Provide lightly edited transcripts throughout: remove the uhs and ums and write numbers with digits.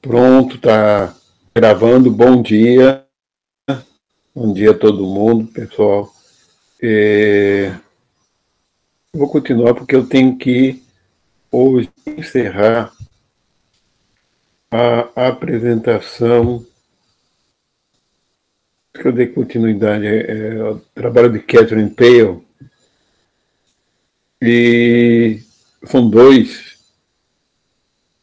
Pronto, tá gravando. Bom dia a todo mundo, pessoal. Vou continuar porque eu tenho que hoje encerrar a apresentação que eu dei continuidade ao trabalho de Catherine Pale, e são dois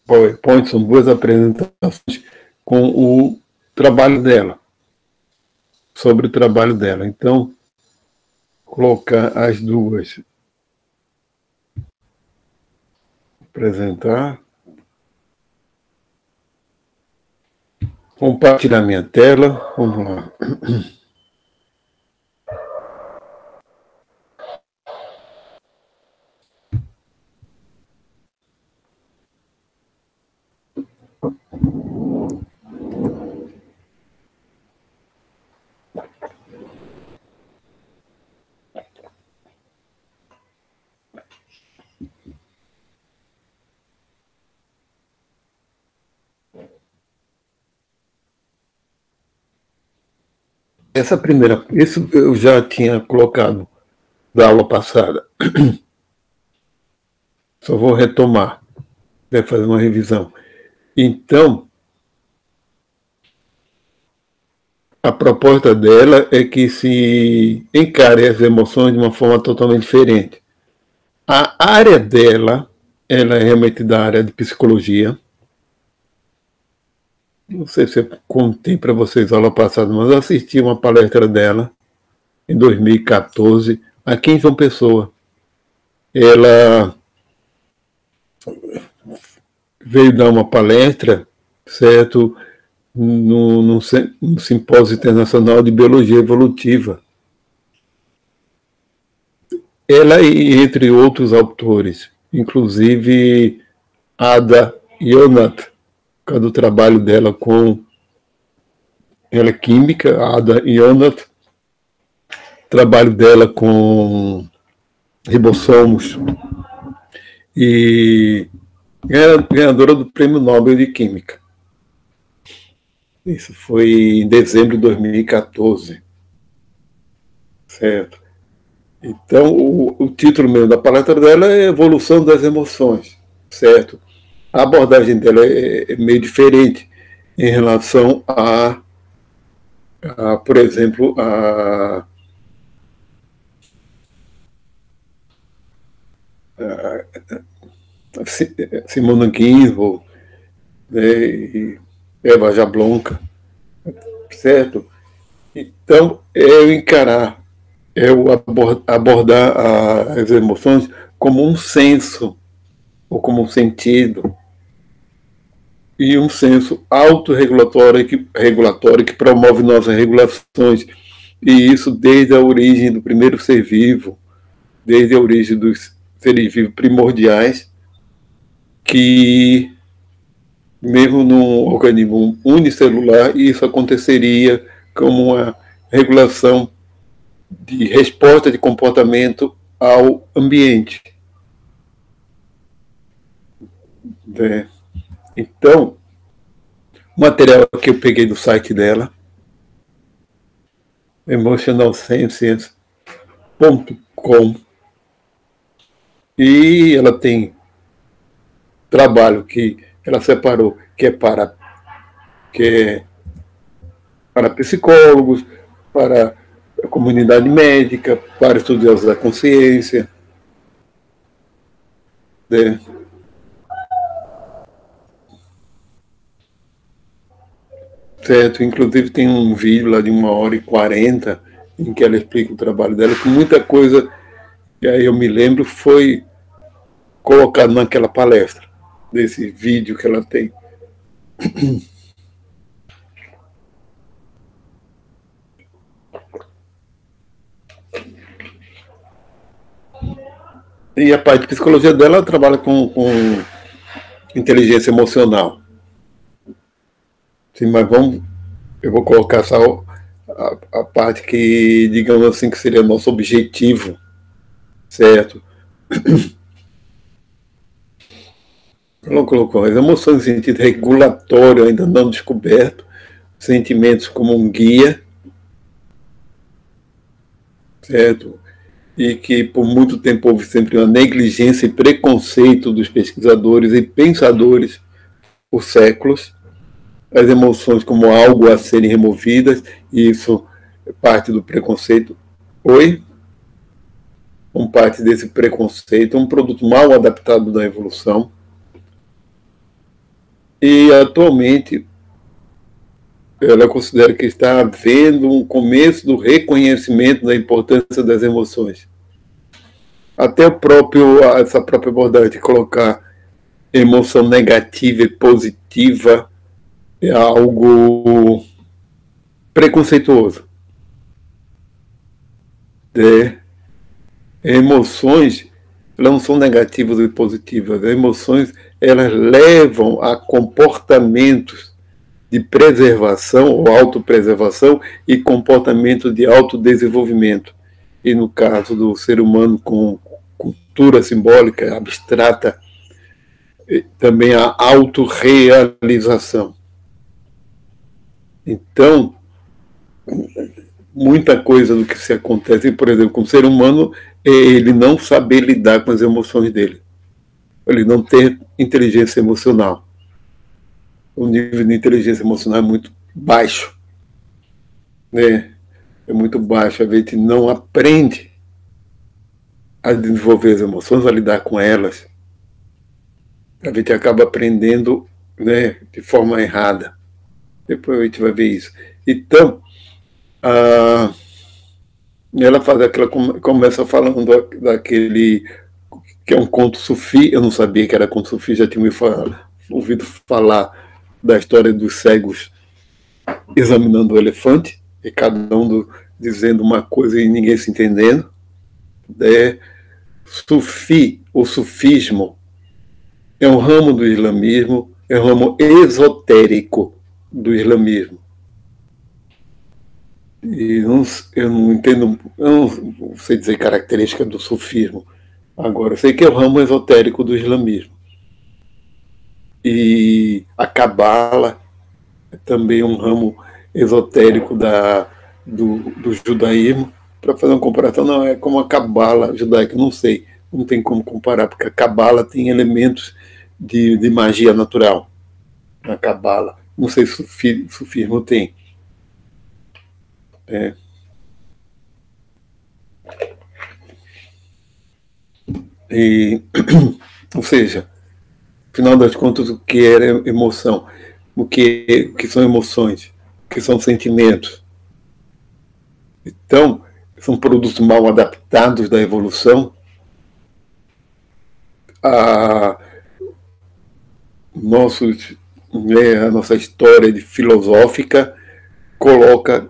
PowerPoints, são duas apresentações com o trabalho dela, sobre o trabalho dela. Então, colocar as duas, apresentar, compartilhar minha tela, vamos lá. Isso eu já tinha colocado da aula passada. Só vou retomar, vai fazer uma revisão. Então, a proposta dela é que se encare as emoções de uma forma totalmente diferente. A área dela, ela é realmente da área de psicologia. Não sei se eu contei para vocês a aula passada, mas eu assisti uma palestra dela em 2014, aqui em João Pessoa. Ela veio dar uma palestra, certo, num simpósio internacional de biologia evolutiva. Ela, entre outros autores, inclusive Ada Yonath, por causa do trabalho dela com ela é química, Ada Yonath, trabalho dela com ribossomos, e ganhadora do Prêmio Nobel de Química. Isso foi em dezembro de 2014. Certo? Então, o título mesmo da palestra dela é Evolução das Emoções. Certo? A abordagem dela é meio diferente em relação por exemplo, a Simona Ginsburg, né, e Eva Jablonka, certo? Então, é eu encarar, abordar as emoções como um senso, ou como um sentido, e um senso autorregulatório que promove nossas regulações, e isso desde a origem do primeiro ser vivo, desde a origem dos seres vivos primordiais, que mesmo num organismo unicelular, isso aconteceria como uma regulação de resposta de comportamento ao ambiente. Né? Então, o material que eu peguei do site dela, emotionalsciences.com, e ela tem trabalho que ela separou, que é para psicólogos, para a comunidade médica, para estudiosos da consciência, né? Certo, inclusive tem um vídeo lá de 1h40 em que ela explica o trabalho dela, que muita coisa, e aí eu me lembro, foi colocado naquela palestra, desse vídeo que ela tem. E a parte de psicologia dela, ela trabalha com inteligência emocional. Sim, mas eu vou colocar só a parte que, digamos assim, que seria nosso objetivo, certo? Ela colocou as emoções em sentido regulatório ainda não descoberto, sentimentos como um guia, certo? E que por muito tempo houve sempre uma negligência e preconceito dos pesquisadores e pensadores por séculos, as emoções como algo a serem removidas, e isso é parte do preconceito. Oi? Parte desse preconceito, um produto mal adaptado da evolução. E atualmente ela considera que está havendo um começo do reconhecimento da importância das emoções. Até essa própria abordagem de colocar emoção negativa e positiva é algo preconceituoso. Emoções elas não são negativas e positivas. As emoções elas levam a comportamentos de preservação ou autopreservação e comportamento de autodesenvolvimento. E no caso do ser humano com cultura simbólica abstrata, também a autorrealização. Então, muita coisa do que se acontece, por exemplo, com o ser humano, é ele não saber lidar com as emoções dele. Ele não ter inteligência emocional. O nível de inteligência emocional é muito baixo. Né? É muito baixo. A gente não aprende a desenvolver as emoções, a lidar com elas. A gente acaba aprendendo, né, de forma errada. Depois a gente vai ver isso. Então, ela faz aquela, começa falando daquele que é um conto sufi. Eu não sabia que era conto sufi, já tinha ouvido falar da história dos cegos examinando o elefante, e cada um dizendo uma coisa e ninguém se entendendo. Sufi, o sufismo, é um ramo do islamismo, é um ramo esotérico do islamismo. E eu não entendo, eu não sei dizer característica do sufismo. Agora, eu sei que é o ramo esotérico do islamismo. E a cabala é também um ramo esotérico do judaísmo. Para fazer uma comparação, não é como a cabala judaica, não sei, não tem como comparar, porque a cabala tem elementos de magia natural. A cabala, não sei se o sufismo tem. Ou seja, afinal das contas, o que era emoção? O que são emoções? O que são sentimentos? Então, são produtos mal adaptados da evolução. A nossa história filosófica coloca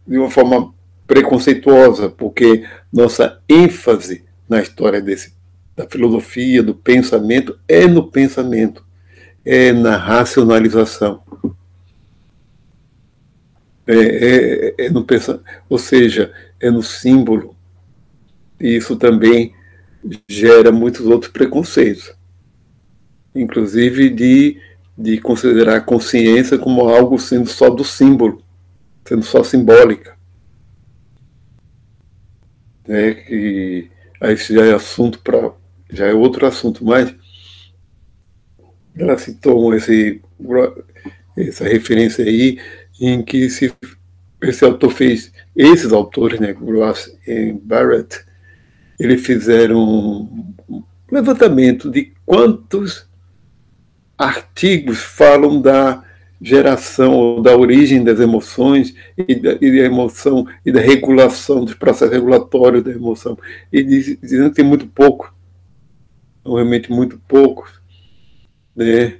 de uma forma preconceituosa, porque nossa ênfase na história da filosofia, do pensamento, é no pensamento, é na racionalização. É no pensamento, ou seja, é no símbolo. E isso também gera muitos outros preconceitos, inclusive de considerar a consciência como algo sendo só do símbolo, sendo só simbólica. Que aí isso já é assunto já é outro assunto, mas ela citou essa referência aí em que esse autor fez, esses autores, né, Ross e Barrett, eles fizeram um levantamento de quantos artigos falam da geração ou da origem das emoções e da emoção e da regulação dos processos regulatórios da emoção, e dizendo que tem muito pouco, realmente muito poucos, né?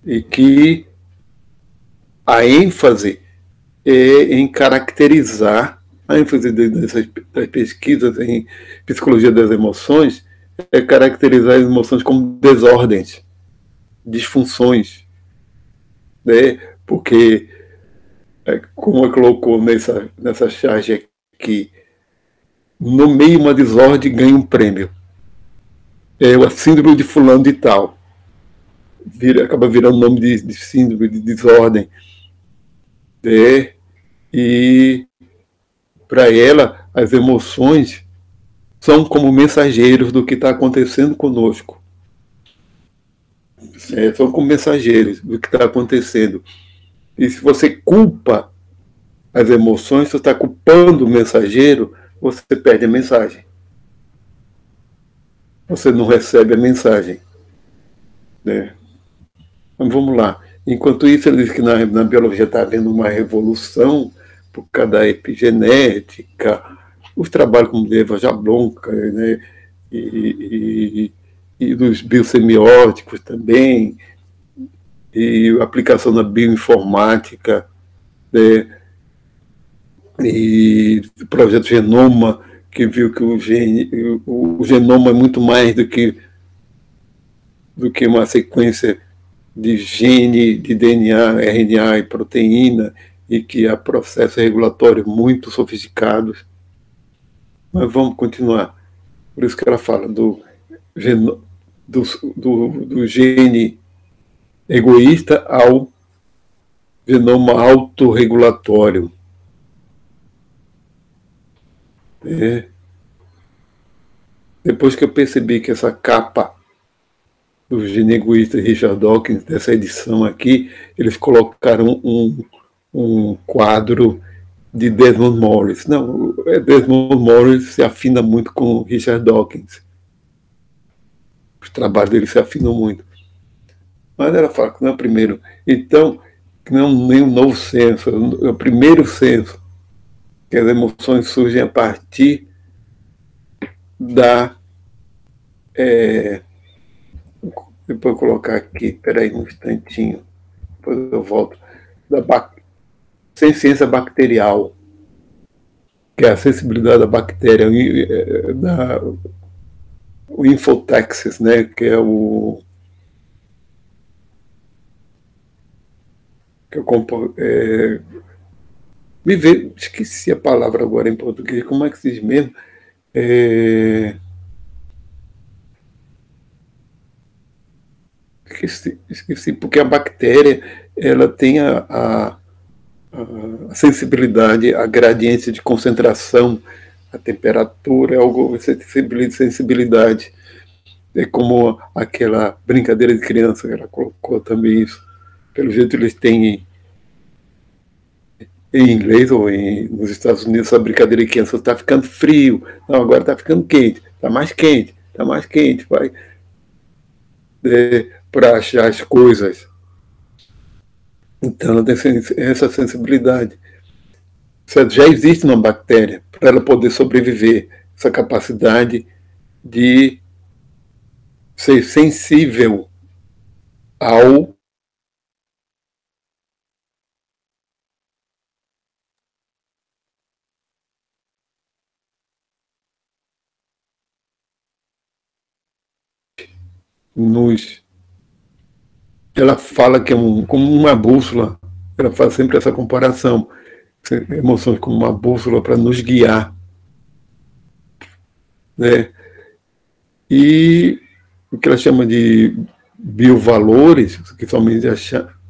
E que a ênfase é em caracterizar, a ênfase das pesquisas em psicologia das emoções é caracterizar as emoções como desordens, disfunções, né? Porque, como eu colocou nessa charge aqui, no meio uma desordem ganha um prêmio. É a síndrome de fulano de tal. acaba virando nome de síndrome, de desordem. Né? E para ela, as emoções são como mensageiros do que está acontecendo conosco. São como mensageiros do que está acontecendo. E se você culpa as emoções, você está culpando o mensageiro, você perde a mensagem. Você não recebe a mensagem. Né? Mas vamos lá. Enquanto isso, ele diz que na biologia está havendo uma revolução por causa da epigenética, os trabalhos como de Eva Jablonka, né? E dos biosemióticos também, e a aplicação da bioinformática, né? E o projeto Genoma, que viu que o genoma é muito mais do que uma sequência de gene, de DNA, RNA e proteína, e que há processos regulatórios muito sofisticados. Mas vamos continuar. Por isso que ela fala do gene egoísta ao genoma autorregulatório. Depois que eu percebi que essa capa do gene egoísta Richard Dawkins, dessa edição aqui, eles colocaram um quadro de Desmond Morris. Não, Desmond Morris se afina muito com Richard Dawkins. Os trabalhos dele se afinam muito. Mas ela fala que não é o primeiro. Então, que não é nenhum novo senso, é o primeiro senso, que as emoções surgem a partir da... depois eu colocar aqui, peraí um instantinho, depois eu volto. Sem ciência bacterial, que é a sensibilidade da bactéria, o infotaxis, né, que é o esqueci a palavra agora em português, como é que se diz mesmo? Esqueci, porque a bactéria ela tem a sensibilidade, a gradiente de concentração, a temperatura, sensibilidade. É como aquela brincadeira de criança, ela colocou também isso. Pelo jeito eles têm em inglês ou nos Estados Unidos essa brincadeira de criança, está ficando frio, não, agora está ficando quente, está mais quente, vai para achar as coisas. Então ela tem essa sensibilidade. Já existe uma bactéria para ela poder sobreviver, essa capacidade de ser sensível ao ela fala que é como uma bússola, ela faz sempre essa comparação, emoções como uma bússola para nos guiar, né? E o que ela chama de biovalores, que somente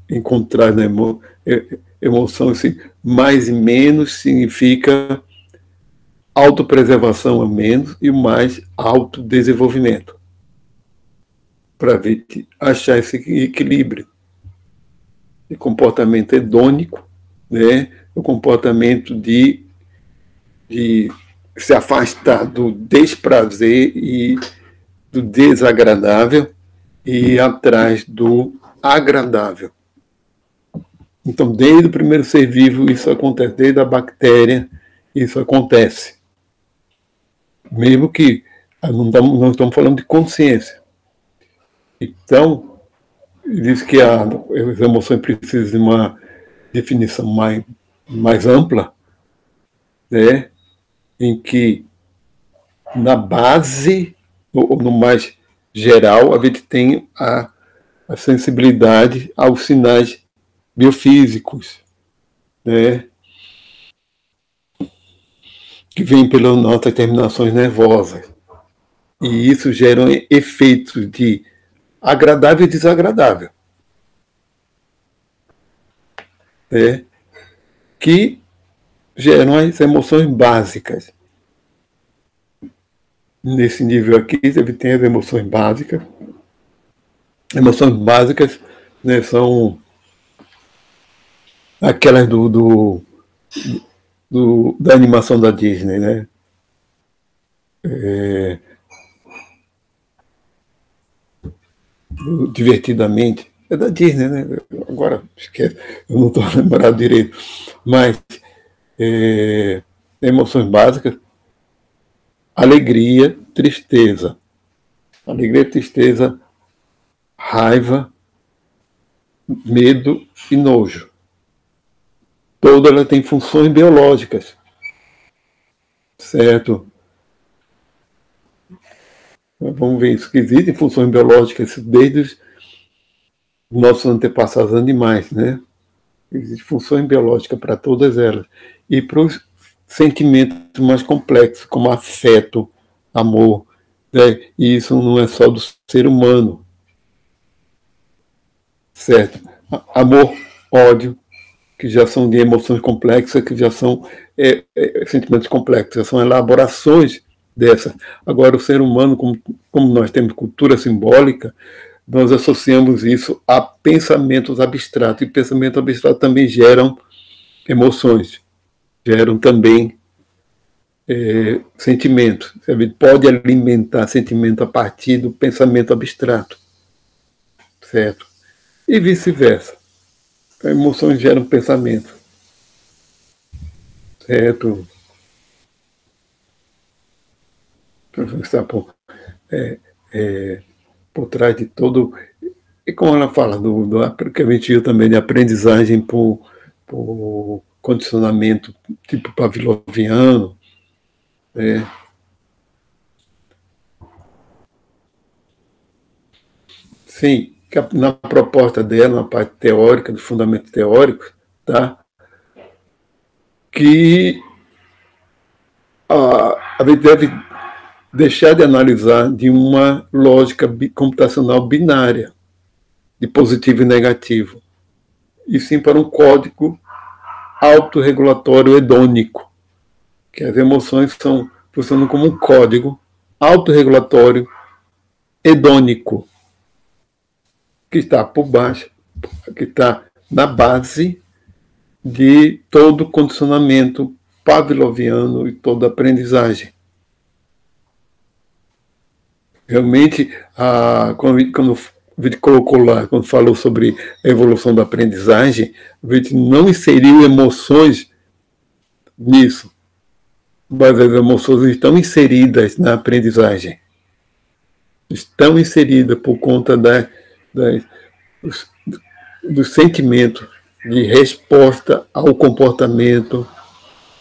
encontrar na emoção, assim, mais e menos significa autopreservação a menos e mais autodesenvolvimento, para achar esse equilíbrio de comportamento hedônico, né? O comportamento de se afastar do desprazer e do desagradável e ir atrás do agradável. Então, desde o primeiro ser vivo, isso acontece, desde a bactéria, isso acontece. Mesmo que não estamos falando de consciência. Então, diz que as emoções precisam de uma definição mais ampla, né? Em que, na base, ou no mais geral, a gente tem a sensibilidade aos sinais biofísicos, né? Que vêm pelas nossas terminações nervosas. E isso gera efeitos de agradável e desagradável, né? Que geram as emoções básicas. Nesse nível aqui, você tem as emoções básicas. Emoções básicas, né, são aquelas da animação da Disney, né? Divertidamente. É da Disney, né? Agora, esquece, eu não estou lembrado direito. Mas emoções básicas, alegria, tristeza. Alegria, tristeza, raiva, medo e nojo. Toda ela tem funções biológicas, certo? Vamos ver isso, que existem funções biológicas desde os nossos antepassados animais, né? Existem funções biológicas para todas elas. E para os sentimentos mais complexos, como afeto, amor, né? E isso não é só do ser humano, certo? Amor, ódio, que já são de emoções complexas, que já são sentimentos complexos, já são elaborações dessas. Agora, o ser humano, como nós temos cultura simbólica, nós associamos isso a pensamentos abstratos, e pensamentos abstratos também geram emoções, geram também sentimentos. Você pode alimentar sentimento a partir do pensamento abstrato, certo? E vice-versa. Emoções geram pensamento, certo? Está por trás de todo. E como ela fala, que a gente viu também de aprendizagem por condicionamento tipo pavloviano, né? Sim, na proposta dela, na parte teórica, do fundamento teórico, tá? Que a gente deve deixar de analisar de uma lógica computacional binária, de positivo e negativo, e sim para um código autorregulatório hedônico, que as emoções funcionam como um código autorregulatório hedônico, que está por baixo, que está na base de todo condicionamento pavloviano e toda aprendizagem. Realmente, quando a gente colocou lá, quando falou sobre a evolução da aprendizagem, a gente não inseriu emoções nisso, mas as emoções estão inseridas na aprendizagem. Estão inseridas por conta dos sentimentos de resposta ao comportamento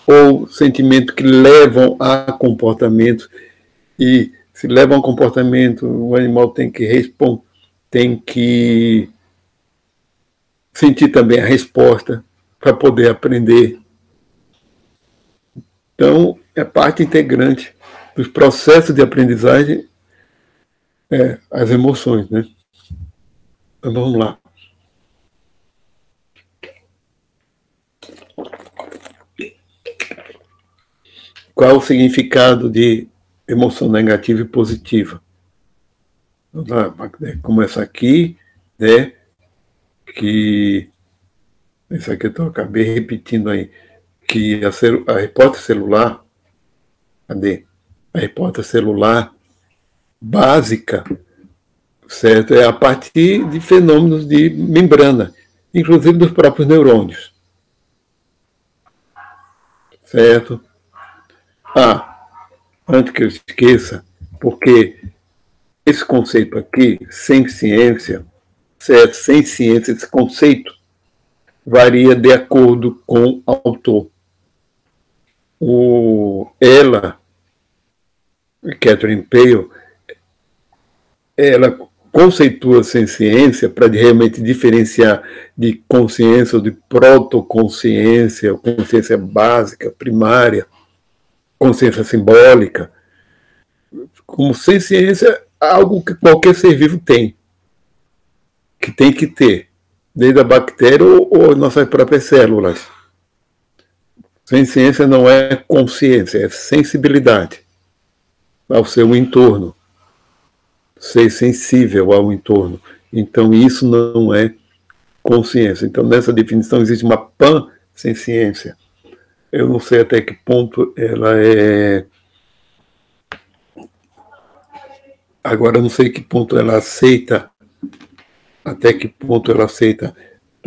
ou sentimentos que levam a comportamento, e se levam a comportamento, o animal tem que responder, tem que sentir também a resposta para poder aprender. Então, é parte integrante dos processos de aprendizagem, as emoções, né? Então, vamos lá. Qual o significado de emoção negativa e positiva? Começa aqui, né? Que isso aqui eu acabei repetindo aí, que a hipótese celular, cadê? A hipótese celular básica, certo? É a partir de fenômenos de membrana, inclusive dos próprios neurônios, certo? Antes que eu esqueça, porque esse conceito aqui, sem ciência, certo? Sem ciência, esse conceito varia de acordo com o autor. Ela, Catherine Pale, ela conceitua sem ciência para realmente diferenciar de consciência ou de protoconsciência, consciência básica, primária, consciência simbólica, como sem ciência, algo que qualquer ser vivo tem. que tem que ter, desde a bactéria ou nossas próprias células. Ciência não é consciência, é sensibilidade ao seu entorno, ser sensível ao entorno. Então, isso não é consciência. Então, nessa definição, existe uma pansciência. Eu não sei até que ponto ela é... Agora, eu não sei que ponto ela aceita, até que ponto ela aceita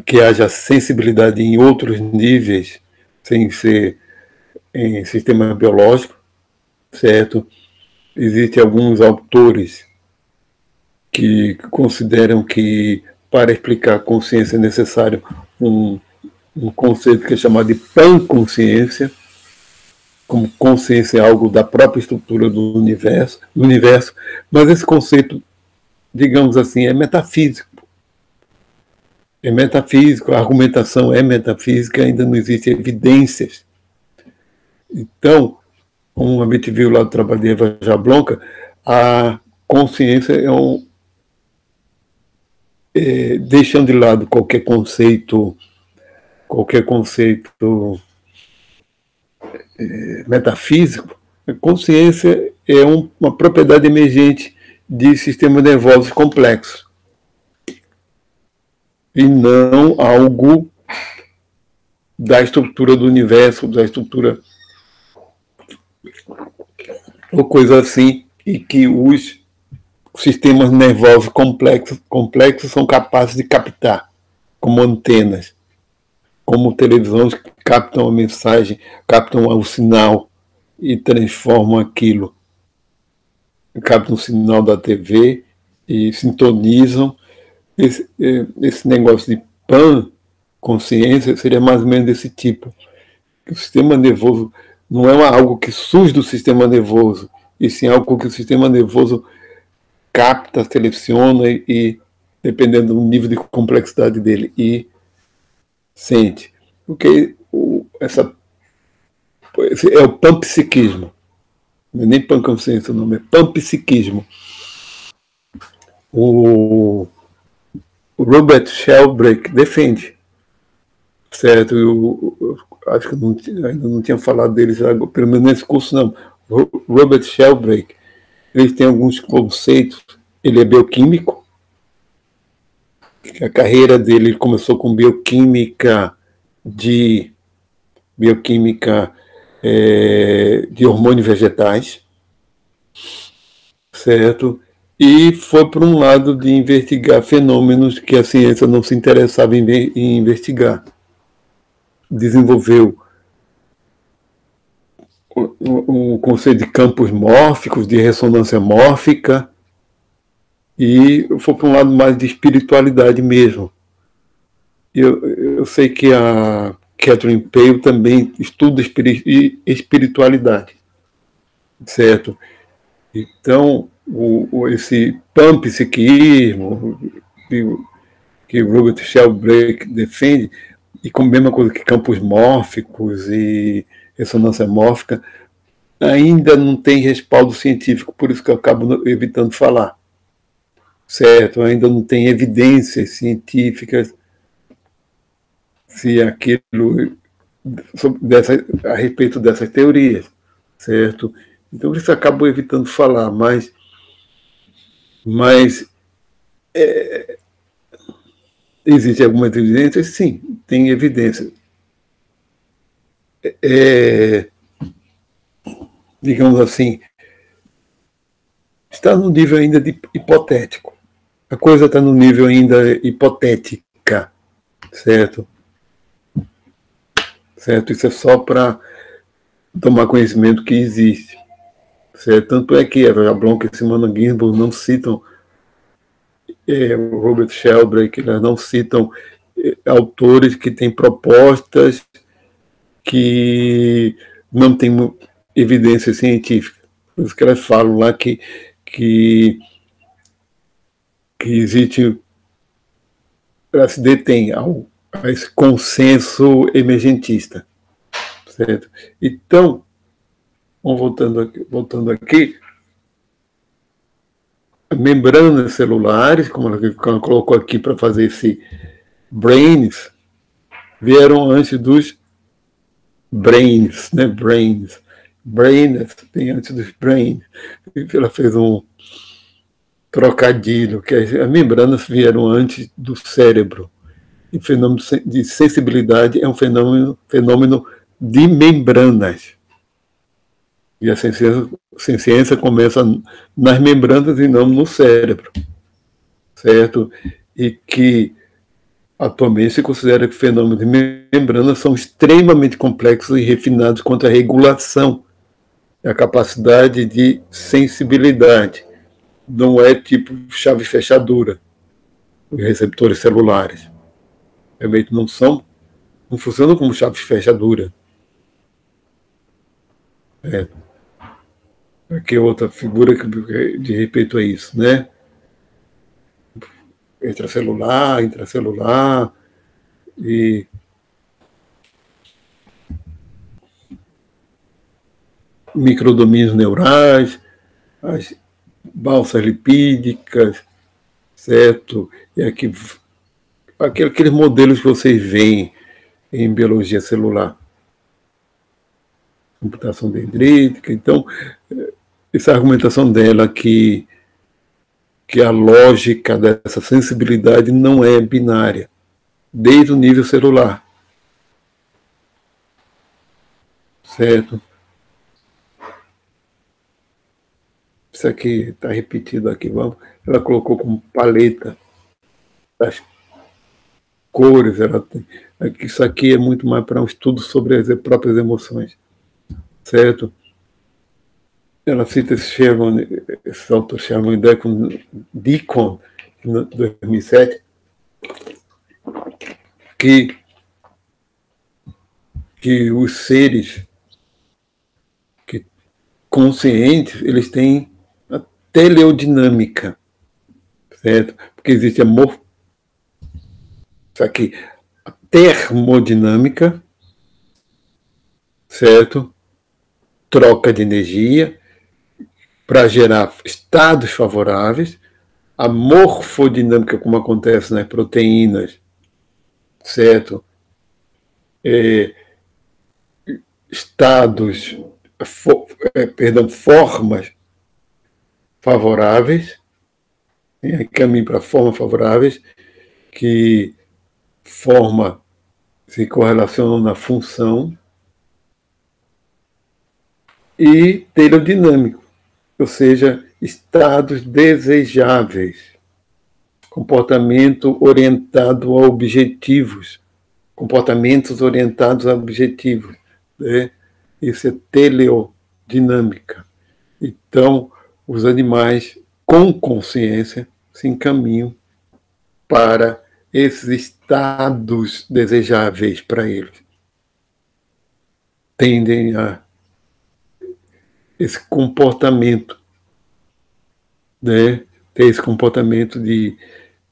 que haja sensibilidade em outros níveis, sem ser em sistema biológico, certo? Existem alguns autores que consideram que para explicar a consciência é necessário um conceito que é chamado de panconsciência, como consciência é algo da própria estrutura do universo, mas esse conceito, digamos assim, é metafísico. É metafísico, a argumentação é metafísica, ainda não existem evidências. Então, como a gente viu lá do trabalho de Eva Jablonka, a consciência deixando de lado qualquer conceito metafísico, a consciência é uma propriedade emergente de sistemas nervosos complexos e não algo da estrutura do universo, da estrutura ou coisa assim, e que os sistemas nervosos complexos são capazes de captar, como antenas, como televisões que captam a mensagem, captam o sinal e transformam aquilo. Captam o sinal da TV e sintonizam. Esse negócio de pan-consciência seria mais ou menos desse tipo. O sistema nervoso não é algo que surge do sistema nervoso, e sim algo que o sistema nervoso capta, seleciona e dependendo do nível de complexidade dele, e sente. Porque esse é o panpsiquismo. Não é nem panconsciência, o nome é panpsiquismo. O Robert Sheldrake defende, certo? Eu acho que ainda não tinha falado deles, pelo menos nesse curso não. Robert Sheldrake, ele tem alguns conceitos. Ele é bioquímico. A carreira dele começou com bioquímica de hormônios vegetais, certo? E foi para um lado de investigar fenômenos que a ciência não se interessava em investigar. Desenvolveu o conceito de campos mórficos, de ressonância mórfica, e foi para um lado mais de espiritualidade mesmo. Eu sei que a Catherine Pale também estuda espiritualidade, certo? Então, esse panpsiquismo que Robert Sheldrake defende, e com a mesma coisa que campos mórficos e ressonância mórfica, ainda não tem respaldo científico, por isso que eu acabo evitando falar, certo? Ainda não tem evidências científicas se aquilo a respeito dessas teorias, certo? Então, por isso eu acabo evitando falar, mas existem algumas evidências? Sim, tem evidência. Digamos assim, está no nível ainda de hipotético. A coisa está no nível ainda hipotética, certo? Certo? Isso é só para tomar conhecimento que existe. Certo? Tanto é que a Jablonka e Simona Ginsburg não citam o Robert Sheldrake, elas não citam autores que têm propostas que não têm evidência científica. Por isso que elas falam lá que existe, ela se detém a esse consenso emergentista, certo? Então, voltando aqui, membranas celulares, como ela colocou aqui para fazer esse brains, vieram antes dos brains, né? Brains. Brains tem antes dos brains. Ela fez um trocadilho, que as membranas vieram antes do cérebro. E o fenômeno de sensibilidade é um fenômeno de membranas. E a ciência começa nas membranas e não no cérebro, certo? E que atualmente se considera que fenômenos de membranas são extremamente complexos e refinados quanto à regulação, a capacidade de sensibilidade. Não é tipo chave fechadura, os receptores celulares. Realmente não funcionam como chave fechadura. Aqui é outra figura que de respeito a isso, né? Intracelular e microdomínios neurais, as balsas lipídicas, certo? E aqui, aqueles modelos que vocês veem em biologia celular. Computação dendrítica. Então, essa argumentação dela que a lógica dessa sensibilidade não é binária, desde o nível celular. Certo? Isso aqui está repetido aqui. Vamos. Ela colocou como paleta das cores. Isso aqui é muito mais para um estudo sobre as próprias emoções. Certo? Ela cita esse autor Sherman Deacon, em 2007, que os seres conscientes, eles têm a teleodinâmica, certo? Porque existe amor, isso aqui, a termodinâmica, certo? Troca de energia para gerar estados favoráveis, a morfodinâmica, como acontece nas proteínas, certo? Estados, formas favoráveis, caminho para formas favoráveis, que forma se correlacionam na função, e telodinâmico, ou seja, estados desejáveis, comportamento orientado a objetivos, comportamentos orientados a objetivos, né? Isso é teleodinâmica. Então, os animais com consciência se encaminham para esses estados desejáveis para eles. Tendem a esse comportamento, né? Ter esse comportamento de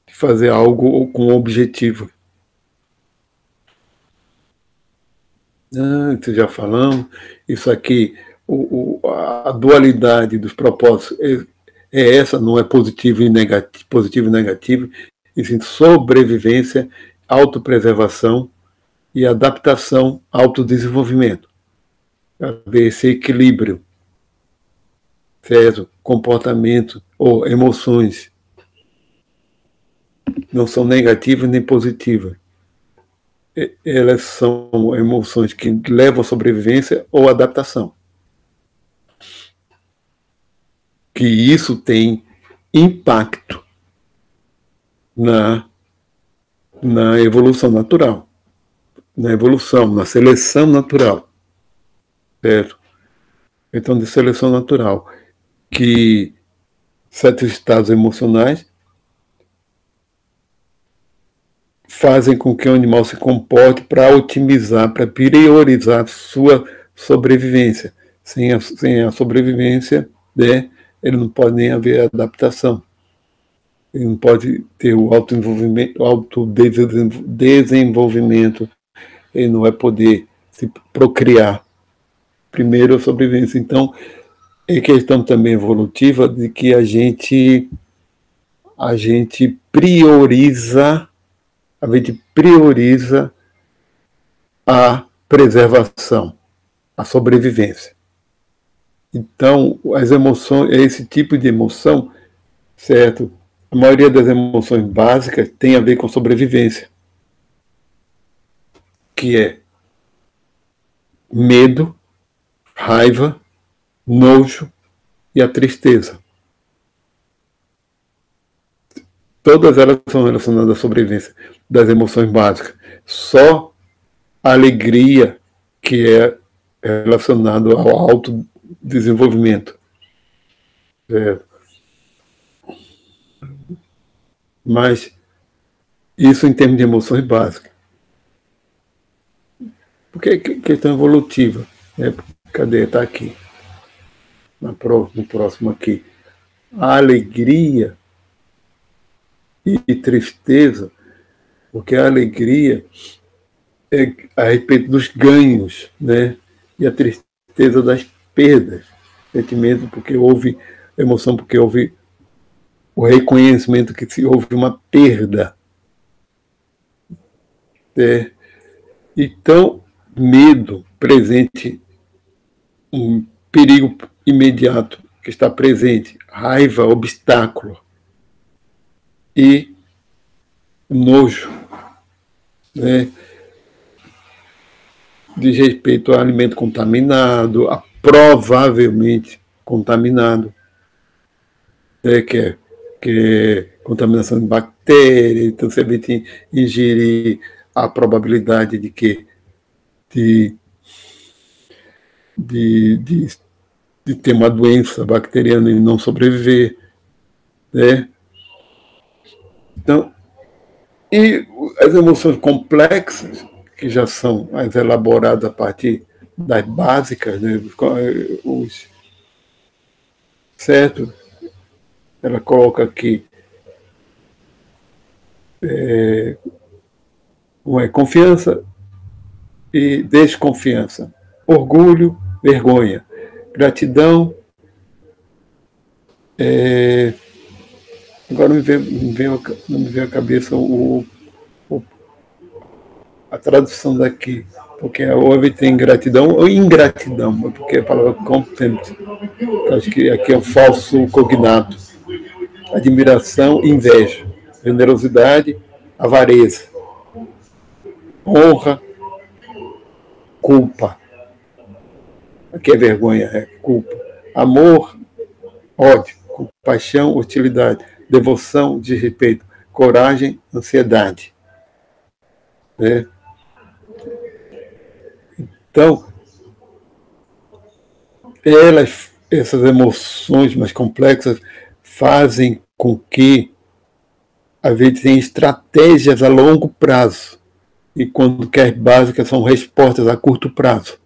fazer algo com objetivo. Isso já falamos. Isso aqui, a dualidade dos propósitos é essa, não é positivo e negativo, e sim sobrevivência, autopreservação e adaptação, autodesenvolvimento. Haver esse equilíbrio, certo? Comportamento ou emoções não são negativas nem positivas. Elas são emoções que levam à sobrevivência ou adaptação. Que isso tem impacto na evolução natural, na seleção natural, certo? Então, de seleção natural, que certos estados emocionais fazem com que o animal se comporte para otimizar, para priorizar sua sobrevivência. Sem a sobrevivência, né, ele não pode nem haver adaptação. Ele não pode ter o autodesenvolvimento, ele não vai poder se procriar. Primeiro a sobrevivência. Então, é questão também evolutiva de que a gente a gente prioriza a preservação, a sobrevivência. Então, as emoções, esse tipo de emoção, certo? A maioria das emoções básicas tem a ver com sobrevivência, que é medo, raiva, nojo e a tristeza. Todas elas são relacionadas à sobrevivência das emoções básicas. Só a alegria que é relacionado ao autodesenvolvimento. Mas isso em termos de emoções básicas. Porque é questão evolutiva. Cadê? Está aqui. No próximo aqui. A alegria e tristeza, porque a alegria é a respeito dos ganhos, né? E a tristeza das perdas. Sentimento porque houve emoção, porque houve o reconhecimento que se houve uma perda. Então, medo presente, um perigo imediato que está presente, raiva, obstáculo e nojo, né? Diz respeito ao alimento contaminado, a provavelmente contaminado, que é contaminação de bactérias. Então, se a gente ingerir, a probabilidade de que de ter uma doença bacteriana e não sobreviver, né? Então, e as emoções complexas, que já são as elaboradas a partir das básicas, né? Certo? Ela coloca aqui confiança e desconfiança, orgulho, vergonha, gratidão. Agora não me veio à cabeça a tradução daqui, porque houve tem gratidão ou ingratidão, porque a palavra contempt, acho que aqui é um falso cognato. Admiração, inveja, generosidade, avareza, honra, culpa. Aqui é vergonha, é culpa. Amor, ódio, compaixão, hostilidade, devoção, desrespeito, coragem, ansiedade. Né? Então, essas emoções mais complexas fazem com que a gente tenha estratégias a longo prazo, e quando quer básicas são respostas a curto prazo.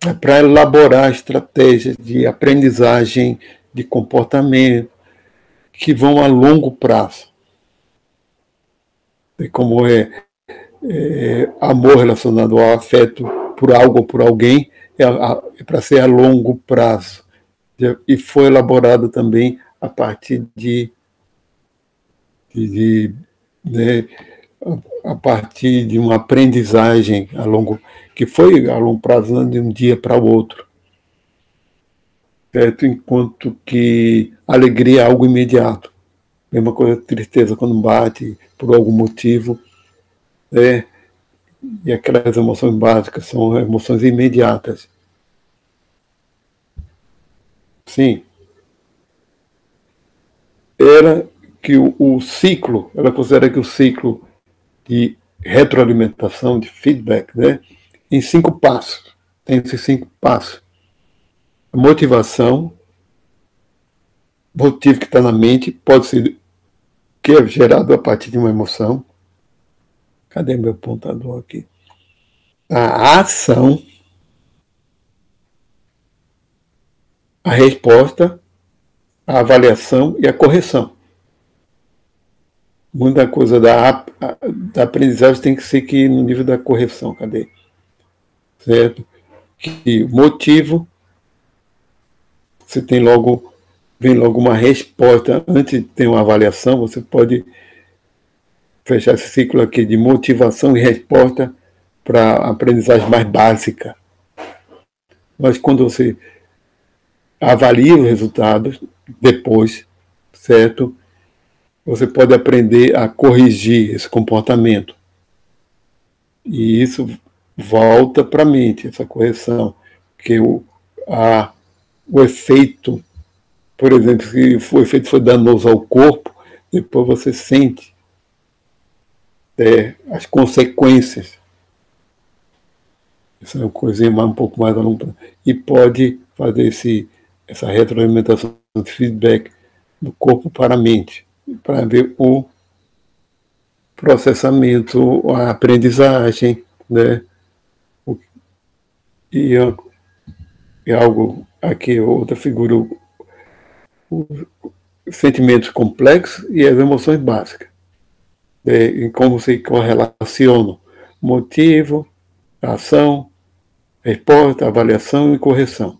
É para elaborar estratégias de aprendizagem, de comportamento, que vão a longo prazo. E como amor relacionado ao afeto por algo ou por alguém, é para ser a longo prazo. E foi elaborado também a partir a partir de uma aprendizagem que foi a longo prazo, de um dia para o outro. Certo? Enquanto que alegria é algo imediato. Mesma coisa, tristeza quando bate por algum motivo. E aquelas emoções básicas são emoções imediatas. Sim. Ela considera que o ciclo de retroalimentação, de feedback, né, em 5 passos. Tem esses 5 passos. A motivação, motivo que está na mente, pode ser que é gerado a partir de uma emoção. Cadê meu apontador aqui? A ação, a resposta, a avaliação e a correção. Muita coisa da aprendizagem tem que ser que no nível da correção. Cadê? Certo? Que motivo, você tem logo vem logo uma resposta. Antes de ter uma avaliação, você pode fechar esse ciclo aqui de motivação e resposta para a aprendizagem mais básica. Mas quando você avalia os resultados depois, certo? Você pode aprender a corrigir esse comportamento. E isso volta para a mente, essa correção. Porque o efeito, por exemplo, se o efeito foi danoso ao corpo, depois você sente as consequências. Isso é uma coisinha um pouco mais a longo prazo. E pode fazer essa retroalimentação de feedback do corpo para a mente, para ver o processamento, a aprendizagem, né? E é algo aqui, outra figura, os sentimentos complexos e as emoções básicas. Em como se correlacionam motivo, ação, resposta, avaliação e correção.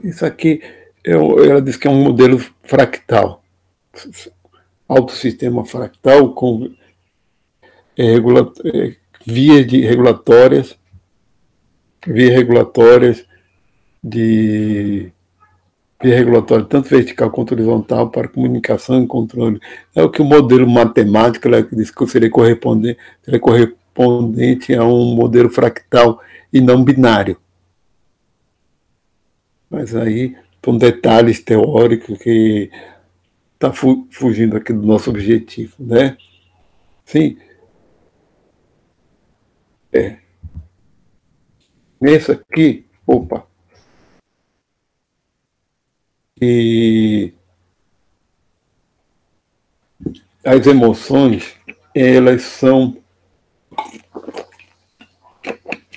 Isso aqui, ela diz que é um modelo fractal. Autossistema fractal com vias regulatórias tanto vertical quanto horizontal para comunicação e controle. É o que o modelo matemático diz que seria correspondente a um modelo fractal e não binário. Mas aí são detalhes teóricos que está fugindo aqui do nosso objetivo, né? Sim. Nesse aqui, e as emoções, elas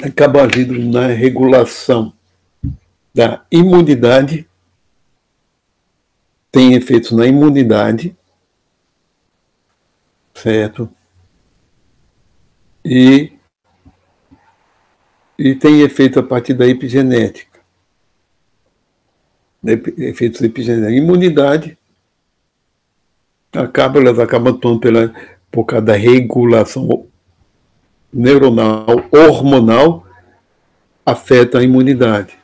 acabam agindo na regulação da imunidade, tem efeitos na imunidade, certo? E tem efeito a partir da epigenética. Efeitos epigenéticos. Imunidade, elas acabam atuando por causa da regulação neuronal, hormonal, afeta a imunidade.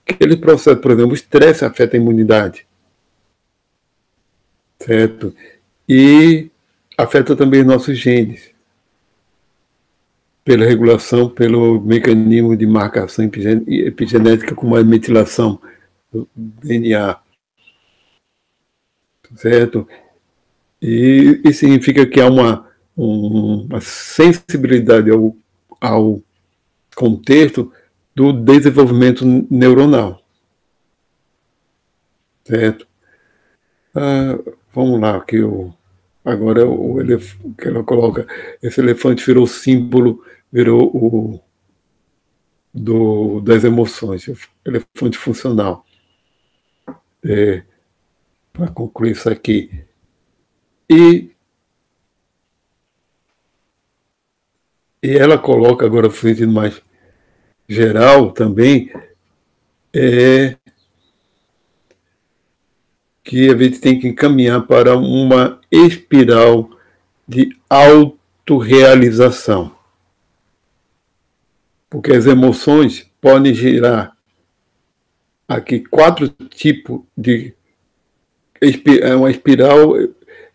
Aquele processo, por exemplo, o estresse afeta a imunidade, certo? E afeta também os nossos genes, pela regulação, pelo mecanismo de marcação epigenética, como a metilação do DNA, certo? E significa que há uma sensibilidade ao contexto do desenvolvimento neuronal, certo? Vamos lá, que agora que ela coloca, esse elefante virou símbolo, virou das emoções, elefante funcional. Para concluir isso aqui. E ela coloca agora, sentido mais geral também, que a gente tem que encaminhar para uma espiral de autorrealização. Porque as emoções podem gerar aqui 4 tipos de... Uma espiral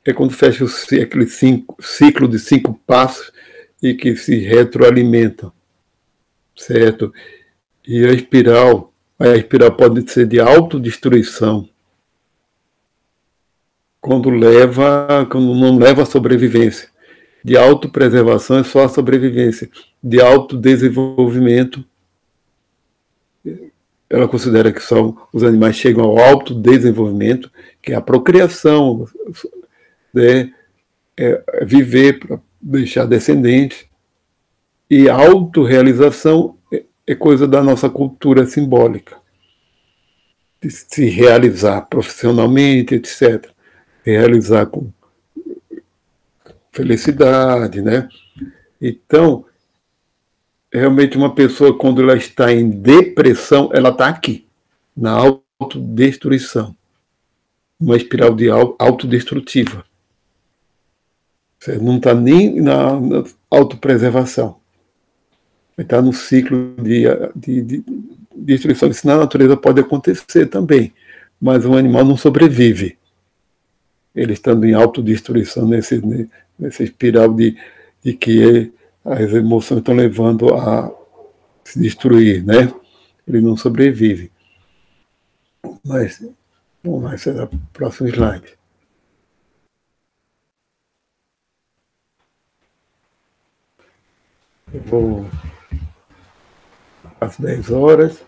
é quando fecha aquele ciclo de 5 passos e que se retroalimentam, certo? E a espiral pode ser de autodestruição, quando não leva à sobrevivência. De autopreservação é só a sobrevivência. De autodesenvolvimento, ela considera que só os animais chegam ao autodesenvolvimento, que é a procriação, né? Viver para deixar descendentes. E a autorrealização é coisa da nossa cultura simbólica, de se realizar profissionalmente, etc. Realizar com felicidade, né? Então, realmente uma pessoa, quando ela está em depressão, ela está aqui, na autodestruição, uma espiral de autodestrutiva. Você não está nem na autopreservação. Está no ciclo de destruição. Isso na natureza pode acontecer também, mas o animal não sobrevive. Ele estando em autodestruição, nessa espiral de que as emoções estão levando a se destruir, né? Ele não sobrevive. Mas, vamos lá, esse é o próximo slide. Eu vou às 10 horas.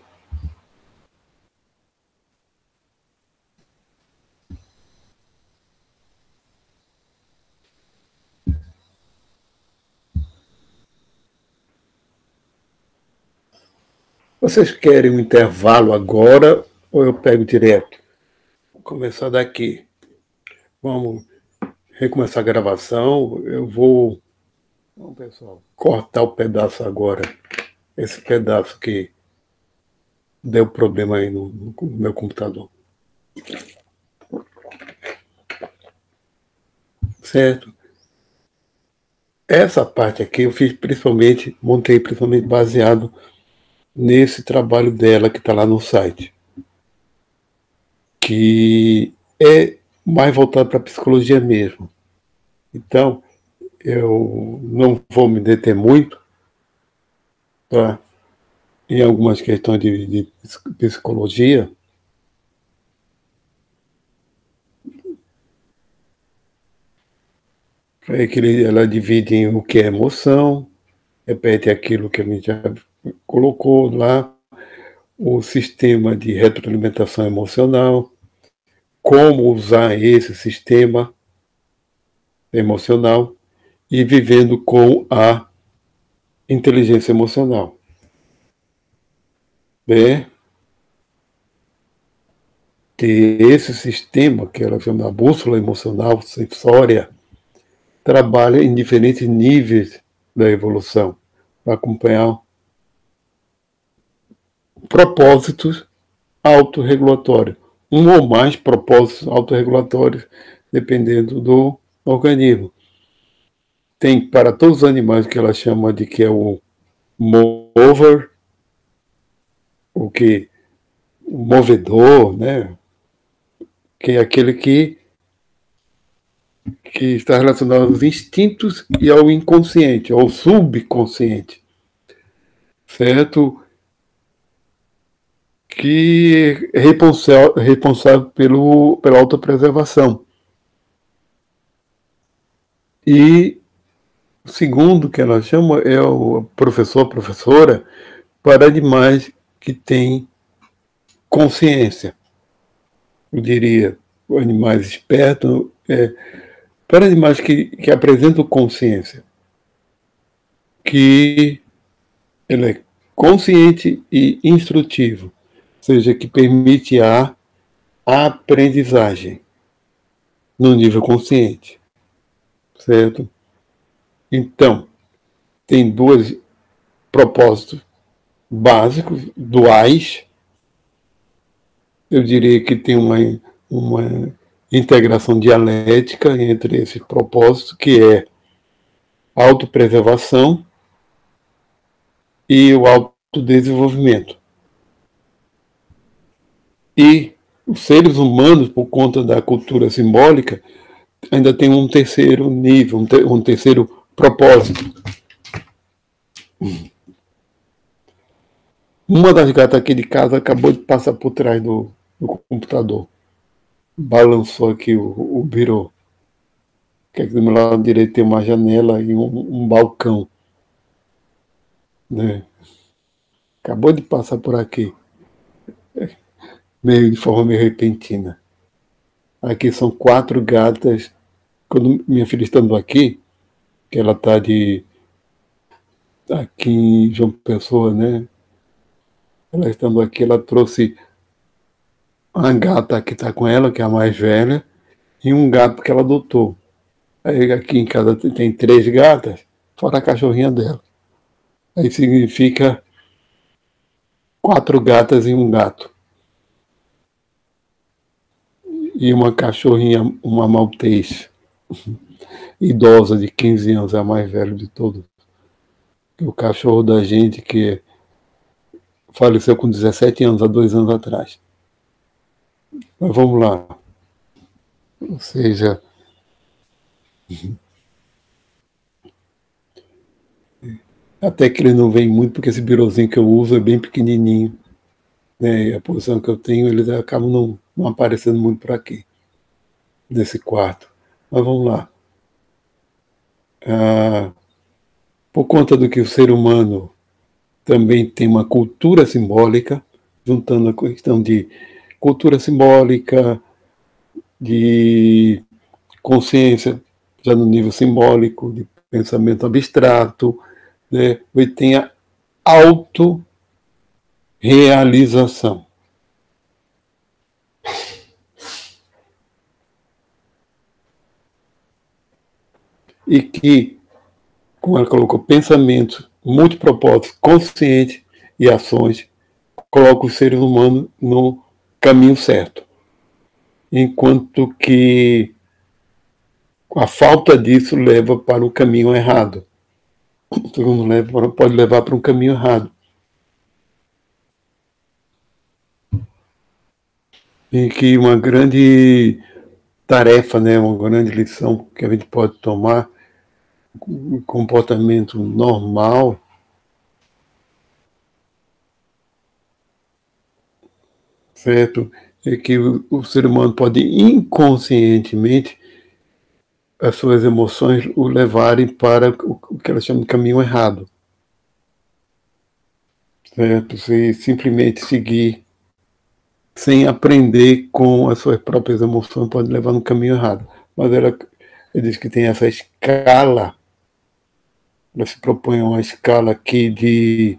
Vocês querem um intervalo agora ou eu pego direto? Vou começar daqui. Vamos recomeçar a gravação. Eu vou, pessoal, cortar o pedaço agora. Esse pedaço que deu problema aí no meu computador. Certo? Essa parte aqui eu fiz principalmente, montei principalmente baseado nesse trabalho dela que está lá no site, que é mais voltado para a psicologia mesmo. Então, eu não vou me deter muito em algumas questões de psicologia. É que ela divide em o que é emoção, repete aquilo que a gente já colocou lá, o sistema de retroalimentação emocional, como usar esse sistema emocional e vivendo com a inteligência emocional. Que esse sistema, que ela chama de bússola emocional sensória, trabalha em diferentes níveis da evolução para acompanhar propósitos autorregulatórios, um ou mais propósitos autorregulatórios, dependendo do organismo. Tem para todos os animais que ela chama de que é o mover, o movedor, né? Que é aquele que está relacionado aos instintos e ao inconsciente, ao subconsciente, certo? Que é responsável pela autopreservação. E o segundo que ela chama é o professora, para animais que têm consciência. Eu diria, animais espertos, para animais que apresentam consciência, que ele é consciente e instrutivo, ou seja, que permite a aprendizagem no nível consciente, certo? Então, tem dois propósitos básicos, duais. Eu diria que tem uma integração dialética entre esses propósitos, que é a autopreservação e o autodesenvolvimento. E os seres humanos, por conta da cultura simbólica, ainda tem um terceiro nível, um terceiro propósito. Uma das gatas aqui de casa acabou de passar por trás do computador. Balançou aqui o birô. Que aqui do meu lado direito tem uma janela e um balcão. Né? Acabou de passar por aqui. De forma meio repentina. Aqui são 4 gatas. Quando minha filha estando aqui, que ela está aqui em João Pessoa, né? Ela estando aqui, ela trouxe uma gata que está com ela, que é a mais velha, e um gato que ela adotou. Aí aqui em casa tem 3 gatas, fora a cachorrinha dela. Aí significa 4 gatas e um gato. E uma cachorrinha, uma maltês, idosa de 15 anos, é a mais velha de todos. O cachorro da gente que faleceu com 17 anos, há 2 anos atrás. Mas vamos lá. Ou seja, até que ele não vem muito, porque esse birozinho que eu uso é bem pequenininho, né? E a posição que eu tenho, eles acabam não aparecendo muito por aqui, nesse quarto. Mas vamos lá. Por conta do que o ser humano também tem uma cultura simbólica, juntando a questão de cultura simbólica, de consciência, já no nível simbólico, de pensamento abstrato, né? E tem a autorrealização. E que, como ela colocou, pensamento, multipropósito, consciente e ações, coloca os seres humanos no caminho certo. Enquanto que a falta disso leva para o caminho errado. Pode levar para um caminho errado. E que uma grande tarefa, né, uma grande lição que a gente pode tomar, um comportamento normal, certo? É que o ser humano pode inconscientemente as suas emoções o levarem para o que elas chamam de caminho errado, certo? Se simplesmente seguir sem aprender com as suas próprias emoções pode levar no caminho errado. Mas ela diz que tem essa escala, ela se propõe uma escala aqui de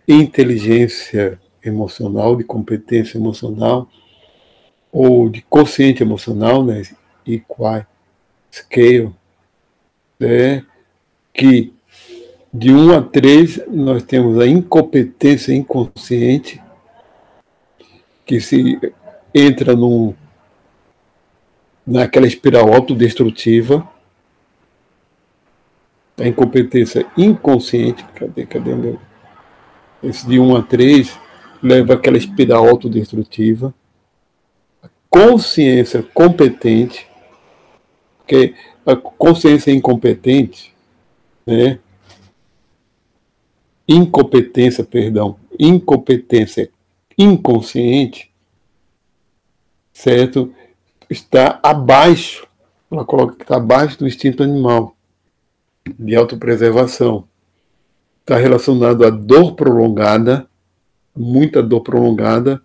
inteligência emocional, de competência emocional, ou de consciente emocional, né? EQ Scale, né? Que de 1 a 3 nós temos a incompetência inconsciente, que se entra naquela espiral autodestrutiva, a incompetência inconsciente, cadê o meu? Esse de 1 a 3 leva àquela espiral autodestrutiva, consciência competente, porque a consciência incompetente, né? Incompetência inconsciente, certo? Está abaixo, ela coloca que está abaixo do instinto animal de autopreservação. Está relacionado à dor prolongada, muita dor prolongada,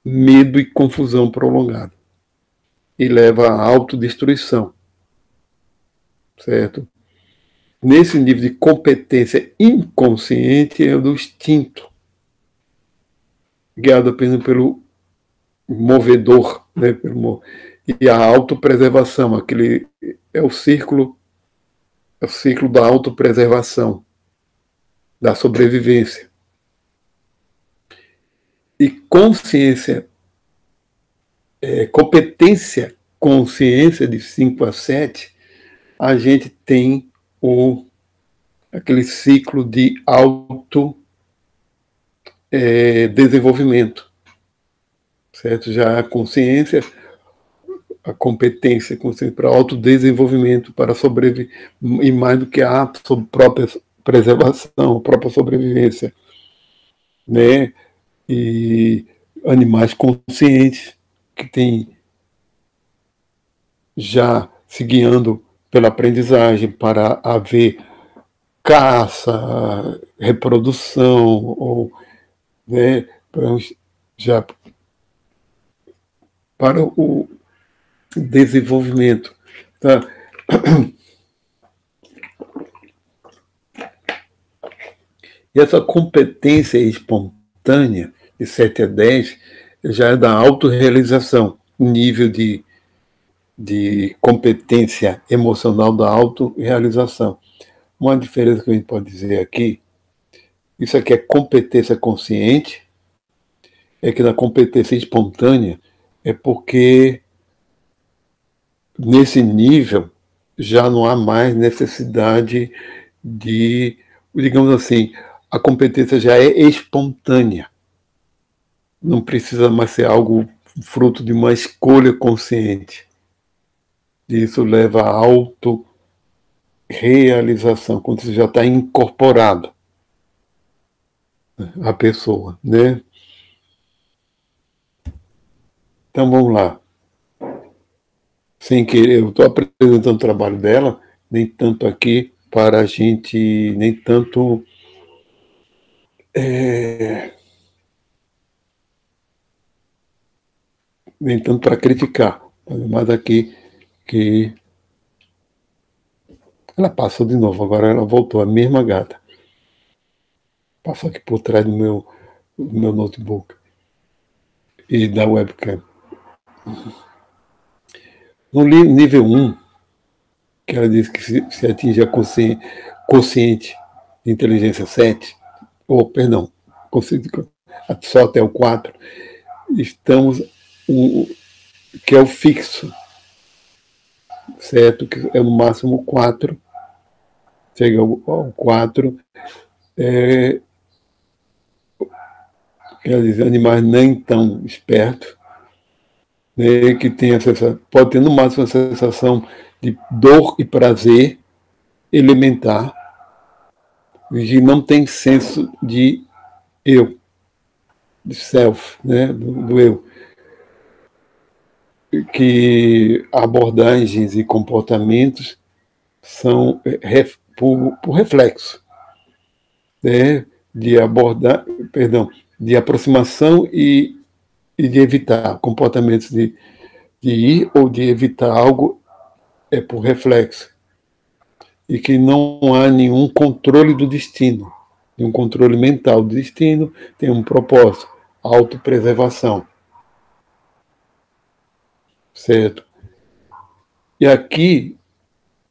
medo e confusão prolongada. E leva à autodestruição, certo? Nesse nível de competência inconsciente é o do instinto, guiado apenas pelo movedor, né? E a autopreservação, aquele é o ciclo da autopreservação, da sobrevivência. E consciência, competência, consciência de 5 a 7, a gente tem aquele ciclo de desenvolvimento, certo? Já a consciência, a competência para autodesenvolvimento, para sobreviver, e mais do que a própria preservação, a própria sobrevivência, né? E animais conscientes que têm já se guiando pela aprendizagem para haver caça, reprodução, ou, né, já para o desenvolvimento. Tá? E essa competência espontânea, de 7 a 10, já é da autorrealização, nível de competência emocional da autorrealização. uma diferença que a gente pode dizer aqui, isso aqui é competência consciente, é que na competência espontânea é porque nesse nível já não há mais necessidade de, digamos assim, a competência já é espontânea. Não precisa mais ser algo fruto de uma escolha consciente. Isso leva à autorrealização, quando isso já está incorporado à pessoa, né? Então vamos lá. Sem querer, eu estou apresentando o trabalho dela, nem tanto aqui para a gente, nem tanto nem tanto para criticar, mas aqui que ela passou de novo, agora ela voltou, a mesma gata. Passou aqui por trás do meu notebook e da webcam. No nível 1, que ela diz que se atinge a consciente de inteligência 7, ou, perdão, só até o 4, estamos, que é o fixo, certo? Que é no máximo 4, chega ao 4, quer dizer, animais nem tão espertos, né, que tem pode ter no máximo a sensação de dor e prazer elementar, e não tem senso de eu, de self, né, do eu, que abordagens e comportamentos são por reflexo, né, de abordar, perdão, de aproximação e de evitar comportamentos de ir ou de evitar algo é por reflexo, e que não há nenhum controle do destino, nenhum controle mental do destino, tem um propósito, autopreservação, certo? E aqui,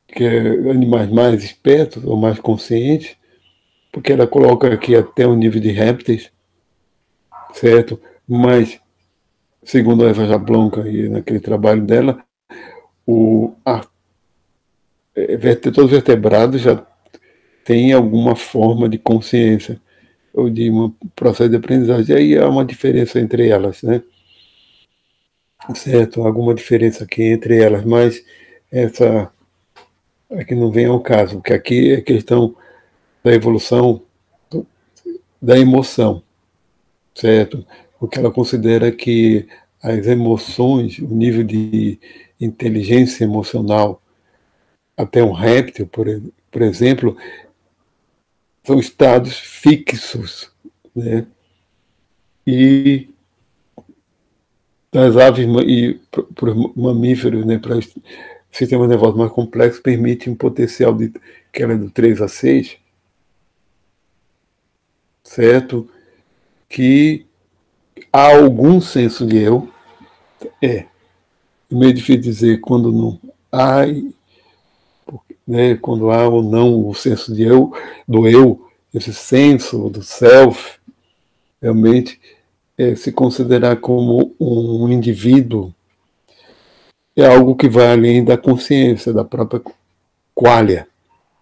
que é animais mais espertos ou mais conscientes, porque ela coloca aqui até o nível de répteis, certo? Mas, segundo a Eva Jablonka e naquele trabalho dela, todos os vertebrados já têm alguma forma de consciência ou de um processo de aprendizagem. E aí há uma diferença entre elas, né? Certo, alguma diferença aqui entre elas, mas essa aqui não vem ao caso, porque aqui é questão da evolução da emoção, certo? O que ela considera que as emoções, o nível de inteligência emocional até um réptil, por exemplo, são estados fixos, né? E das aves e para os mamíferos, né, para o sistema nervoso mais complexo, permite um potencial que era do 3 a 6, certo? Que há algum senso de eu, é meio difícil dizer quando não há, né, quando há ou não o senso de eu, do eu, esse senso do self, realmente se considerar como um indivíduo é algo que vai além da consciência, da própria qualia.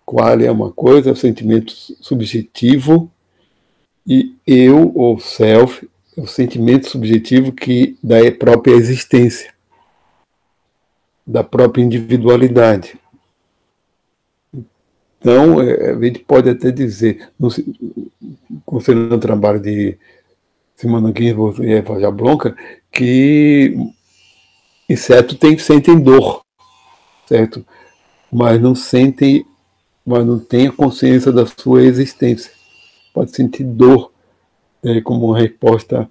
Qualia é uma coisa, é um sentimento subjetivo, e eu, ou self, é o sentimento subjetivo que da própria existência, da própria individualidade. Então, a gente pode até dizer, considerando o trabalho de Simona Ginsburg e Eva Jablonka, que insetos sentem dor, certo? Mas não têm a consciência da sua existência. Pode sentir dor como uma resposta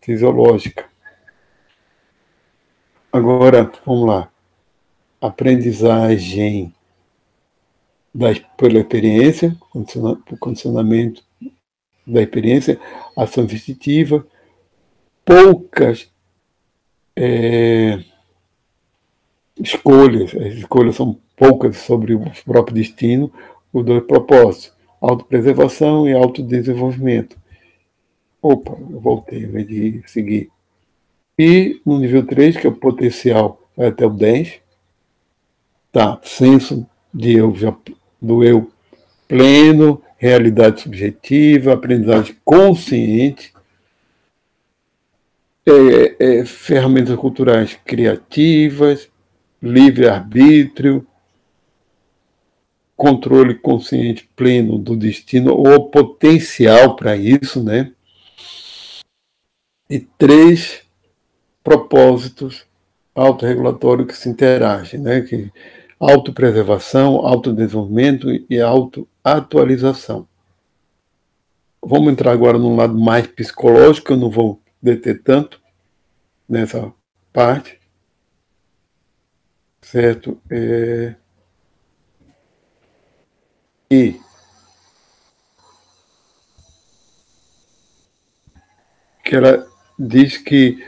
fisiológica. Agora, vamos lá. Aprendizagem pela experiência, condicionamento da experiência, ação instintiva, poucas escolhas, as escolhas são poucas sobre o próprio destino, os dois propósitos, autopreservação e autodesenvolvimento. Opa, eu voltei, ao invés de seguir. E no nível 3, que é o potencial, vai até o 10, tá, senso de eu, do eu pleno, realidade subjetiva, aprendizagem consciente, ferramentas culturais criativas, livre-arbítrio, controle consciente pleno do destino, ou potencial para isso, né? E 3 propósitos autorregulatórios que se interagem, né? Que autopreservação, autodesenvolvimento e autoatualização. Vamos entrar agora num lado mais psicológico, eu não vou deter tanto nessa parte, certo? E que ela diz que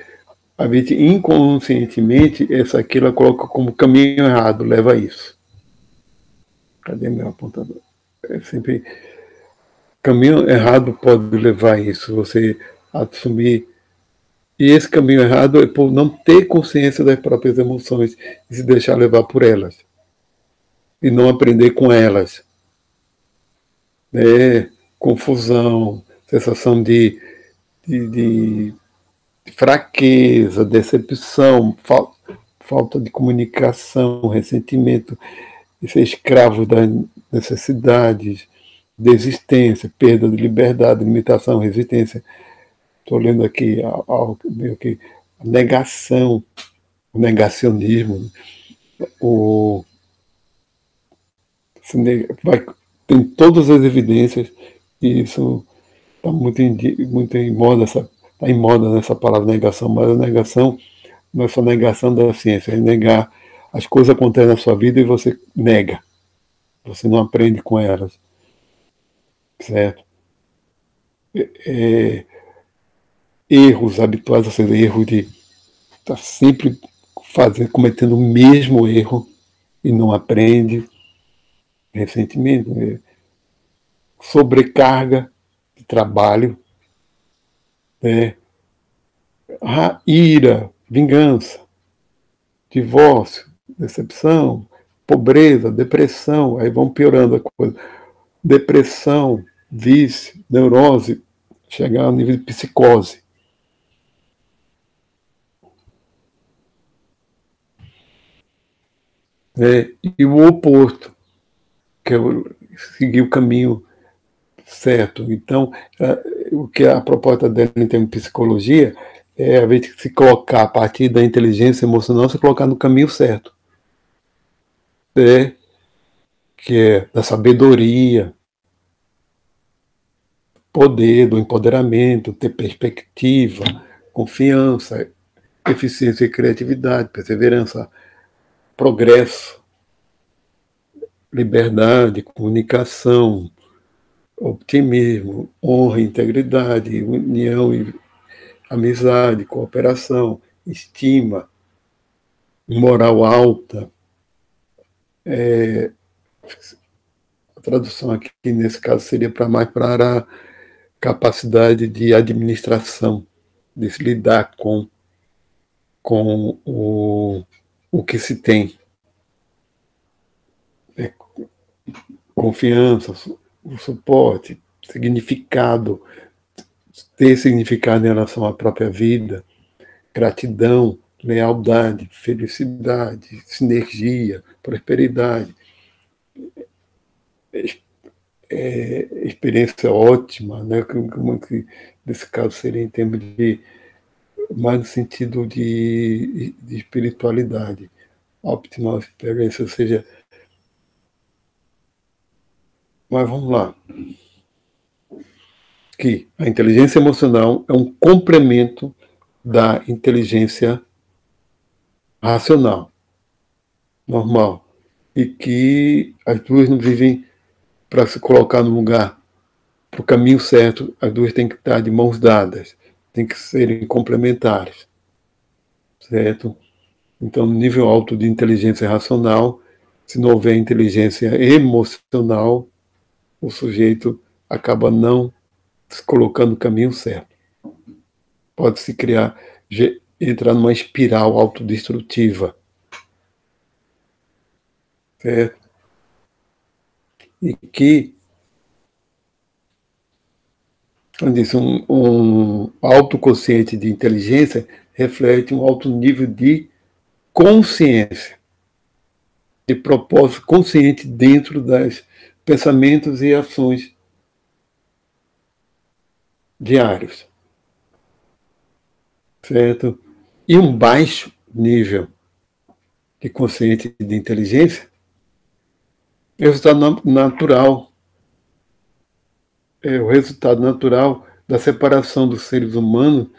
a gente inconscientemente, essa aqui ela coloca como caminho errado, leva a isso. Cadê meu apontador? É sempre caminho errado pode levar a isso, você assumir. E esse caminho errado é por não ter consciência das próprias emoções e se deixar levar por elas. E não aprender com elas. Confusão, sensação de fraqueza, decepção, falta de comunicação, ressentimento, e ser escravo das necessidades, desistência, perda de liberdade, limitação, resistência. Estou lendo aqui meio que a negação, o negacionismo, tem todas as evidências, e isso está muito em moda, está em moda nessa palavra negação, mas a negação não é só negação da ciência, é negar as coisas acontecem na sua vida e você nega, você não aprende com elas, certo? Erros habituais, ou seja, erro de estar sempre cometendo o mesmo erro e não aprende, ressentimento, sobrecarga de trabalho, ira, vingança, divórcio, decepção, pobreza, depressão, aí vão piorando a coisa. Depressão, vício, neurose, chegar ao nível de psicose. E o oposto, que é seguir o caminho certo. Então, o que a proposta dela em termos de psicologia é a gente se colocar a partir da inteligência emocional, se colocar no caminho certo. Que é da sabedoria, poder, do empoderamento, ter perspectiva, confiança, eficiência e criatividade, perseverança, progresso, liberdade, comunicação, optimismo, honra, integridade, união e amizade, cooperação, estima, moral alta. A tradução aqui, nesse caso, seria mais para a capacidade de administração, de se lidar com o que se tem. Confiança, o suporte, significado, ter significado em relação à própria vida, gratidão, lealdade, felicidade, sinergia, prosperidade, experiência ótima, né? Como que nesse caso seria em termos de mais no sentido de espiritualidade, optimal experience, ou seja, mas vamos lá, que a inteligência emocional é um complemento da inteligência racional, normal, e que as duas não vivem para se colocar no lugar, para o caminho certo, as duas têm que estar de mãos dadas, têm que serem complementares, certo? Então, no nível alto de inteligência racional, se não houver inteligência emocional, o sujeito acaba não se colocando no caminho certo. Pode se criar, entrar numa espiral autodestrutiva, certo? E que, como disse, um autoconsciente de inteligência reflete um alto nível de consciência, de propósito consciente dentro das pensamentos e ações diários, certo? E um baixo nível de consciente de inteligência é o resultado natural, é o resultado natural da separação dos seres humanos,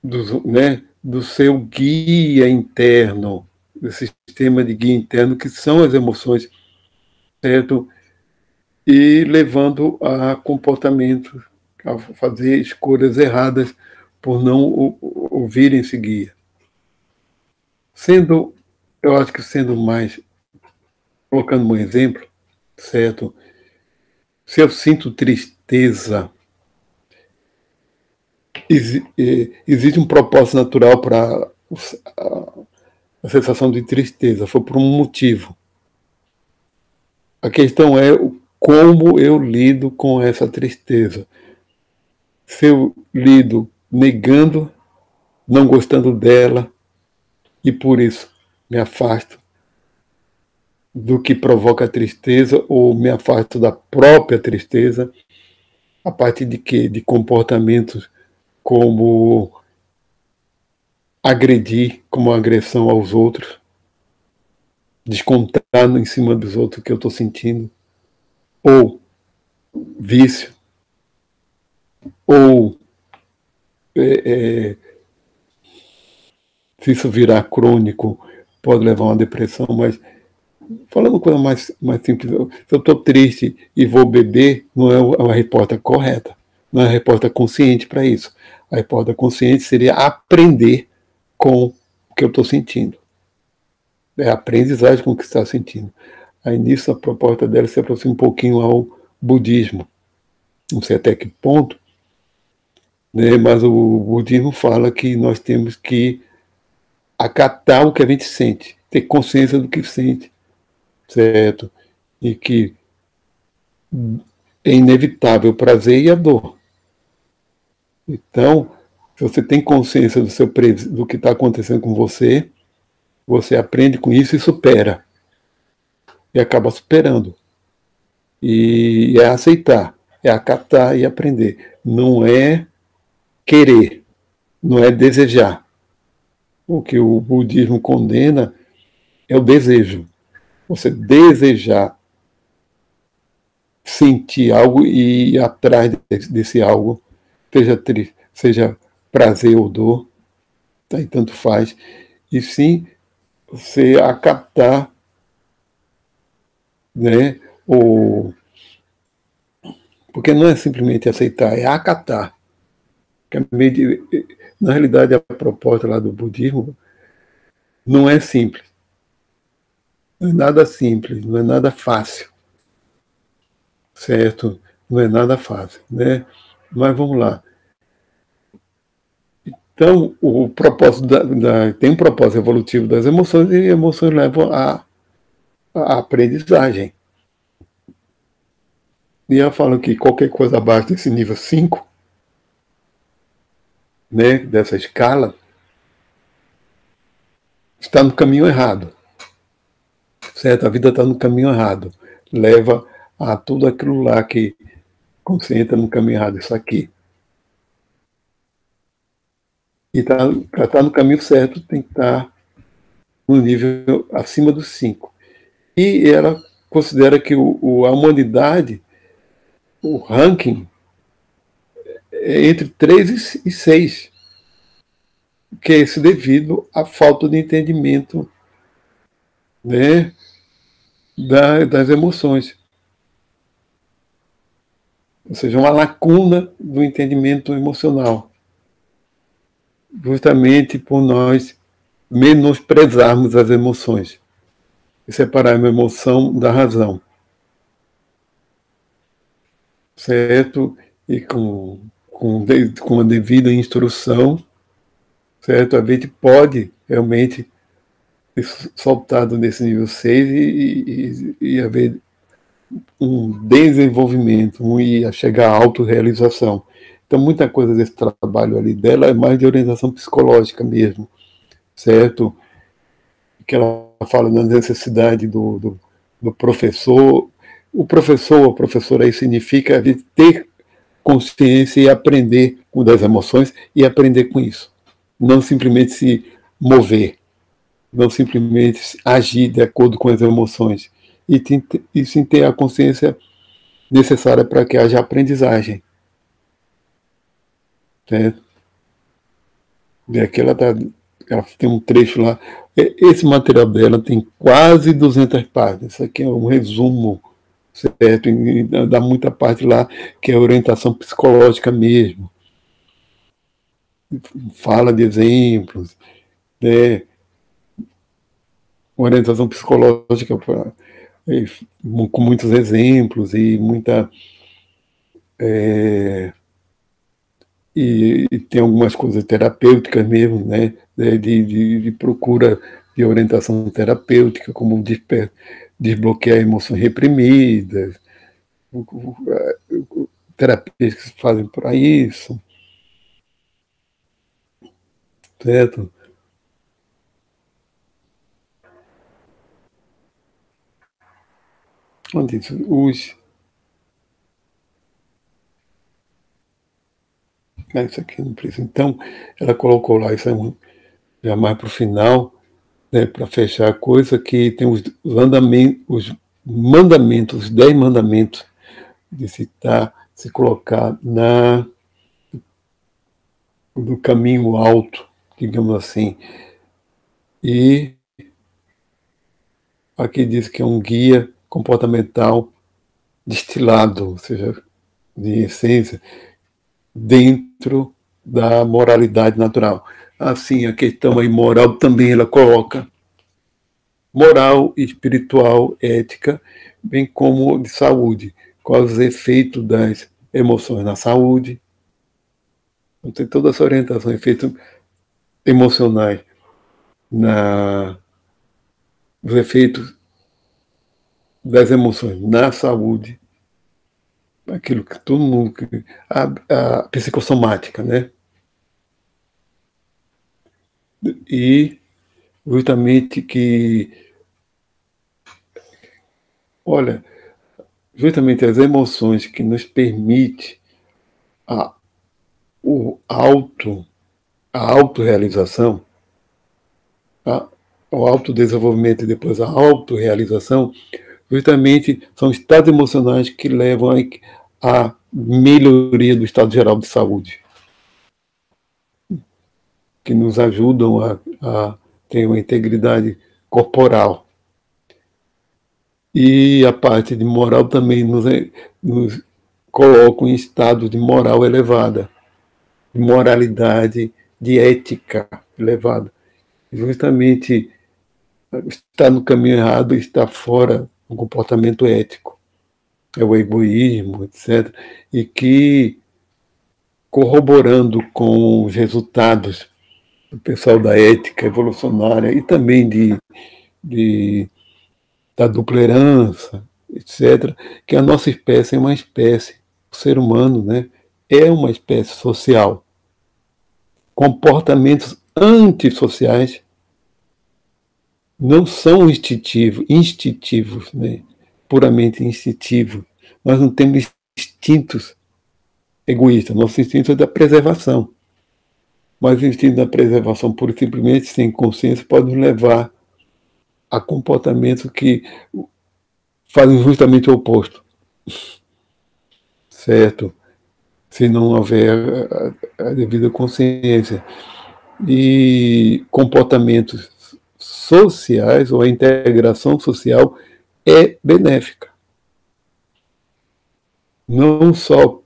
do seu guia interno, do sistema de guia interno, que são as emoções, certo? E levando a comportamentos, a fazer escolhas erradas por não ouvirem esse guia. Eu acho que sendo mais, colocando um exemplo, certo? Se eu sinto tristeza, existe um propósito natural para a sensação de tristeza, foi por um motivo. A questão é como eu lido com essa tristeza. Se eu lido negando, não gostando dela, e por isso me afasto do que provoca a tristeza, ou me afasto da própria tristeza, a partir de quê? De comportamentos como agredir, como agressão aos outros, descontar em cima dos outros o que eu estou sentindo, ou vício, ou se isso virar crônico, pode levar a uma depressão, mas falando uma coisa mais simples, se eu estou triste e vou beber, não é uma resposta correta, não é uma resposta consciente para isso. A resposta consciente seria aprender com o que eu estou sentindo. É a aprendizagem com o que está sentindo. Aí nisso a proposta dela se aproxima um pouquinho ao budismo. Não sei até que ponto, né, mas o budismo fala que nós temos que acatar o que a gente sente, ter consciência do que sente, certo? E que é inevitável o prazer e a dor. Então, se você tem consciência do que está acontecendo com você, você aprende com isso e supera. E acaba superando. E é aceitar, é acatar e aprender. Não é querer, não é desejar. O que o budismo condena é o desejo. Você desejar sentir algo e ir atrás desse algo, seja prazer ou dor, tá? E tanto faz. E sim, você acatar, né? Porque não é simplesmente aceitar, é acatar. Na realidade, a proposta lá do budismo não é simples. Não é nada simples, não é nada fácil. Certo? Não é nada fácil, né? Mas vamos lá. Então, o propósito tem um propósito evolutivo das emoções, e emoções levam à aprendizagem. E eu falo que qualquer coisa abaixo desse nível 5, né, dessa escala, está no caminho errado. Certo? A vida está no caminho errado. Leva a tudo aquilo lá que concentra no caminho errado, isso aqui. E para estar no caminho certo, tem que estar no nível acima dos 5. E ela considera que a humanidade, o ranking, é entre 3 e 6, que é isso devido à falta de entendimento, né, das emoções. Ou seja, uma lacuna do entendimento emocional. Justamente por nós menosprezarmos as emoções e separarmos a emoção da razão. certo? E com a devida instrução, certo? A gente pode realmente ter soltado nesse nível 6 e haver um desenvolvimento e a chegar à autorrealização. Então, muita coisa desse trabalho ali dela é mais de orientação psicológica mesmo, certo? Que ela fala da necessidade do professor. O professor ou professora aí significa ter consciência e aprender com das emoções e aprender com isso. Não simplesmente se mover, não simplesmente agir de acordo com as emoções. E sim ter a consciência necessária para que haja aprendizagem. Né? E aqui ela tem um trecho lá. Esse material dela tem quase 200 páginas. Isso aqui é um resumo, certo? E dá muita parte lá que é orientação psicológica mesmo. Fala de exemplos, né? Orientação psicológica com muitos exemplos e muita e tem algumas coisas terapêuticas mesmo, né, de procura de orientação terapêutica, como desbloquear emoções reprimidas, terapias que se fazem para isso, certo? Onde isso aqui não precisa. Então, ela colocou lá, isso já mais para o final, né, para fechar a coisa, que tem os mandamentos, os 10 mandamentos de se colocar do caminho alto, digamos assim. E aqui diz que é um guia comportamental destilado, ou seja, de essência, dentro da moralidade natural. Assim, a questão aí moral também ela coloca moral, espiritual, ética, bem como de saúde. Quais os efeitos das emoções na saúde. Então, tem toda essa orientação, efeitos emocionais, os efeitos das emoções na saúde, aquilo que todo mundo. A psicossomática, né? E justamente olha, justamente as emoções que nos permite a, o auto, a autorrealização, a, o autodesenvolvimento e depois a autorrealização, justamente são estados emocionais que levam à melhoria do estado geral de saúde, que nos ajudam a ter uma integridade corporal. E a parte de moral também nos coloca em estado de moral elevada, de moralidade, de ética elevada. Justamente estar no caminho errado está fora do comportamento ético. É o egoísmo, etc. E que, corroborando com os resultados do pessoal da ética evolucionária e também de da dupla herança, etc., que a nossa espécie é uma espécie, o ser humano, né, é uma espécie social. Comportamentos antissociais não são instintivos, né, puramente instintivos. Nós não temos instintos egoístas, nosso instinto é da preservação. Mas o instinto da preservação, pura e simplesmente, sem consciência, pode nos levar a comportamentos que fazem justamente o oposto, certo? Se não houver a devida consciência. E comportamentos sociais, ou a integração social, é benéfica. Não só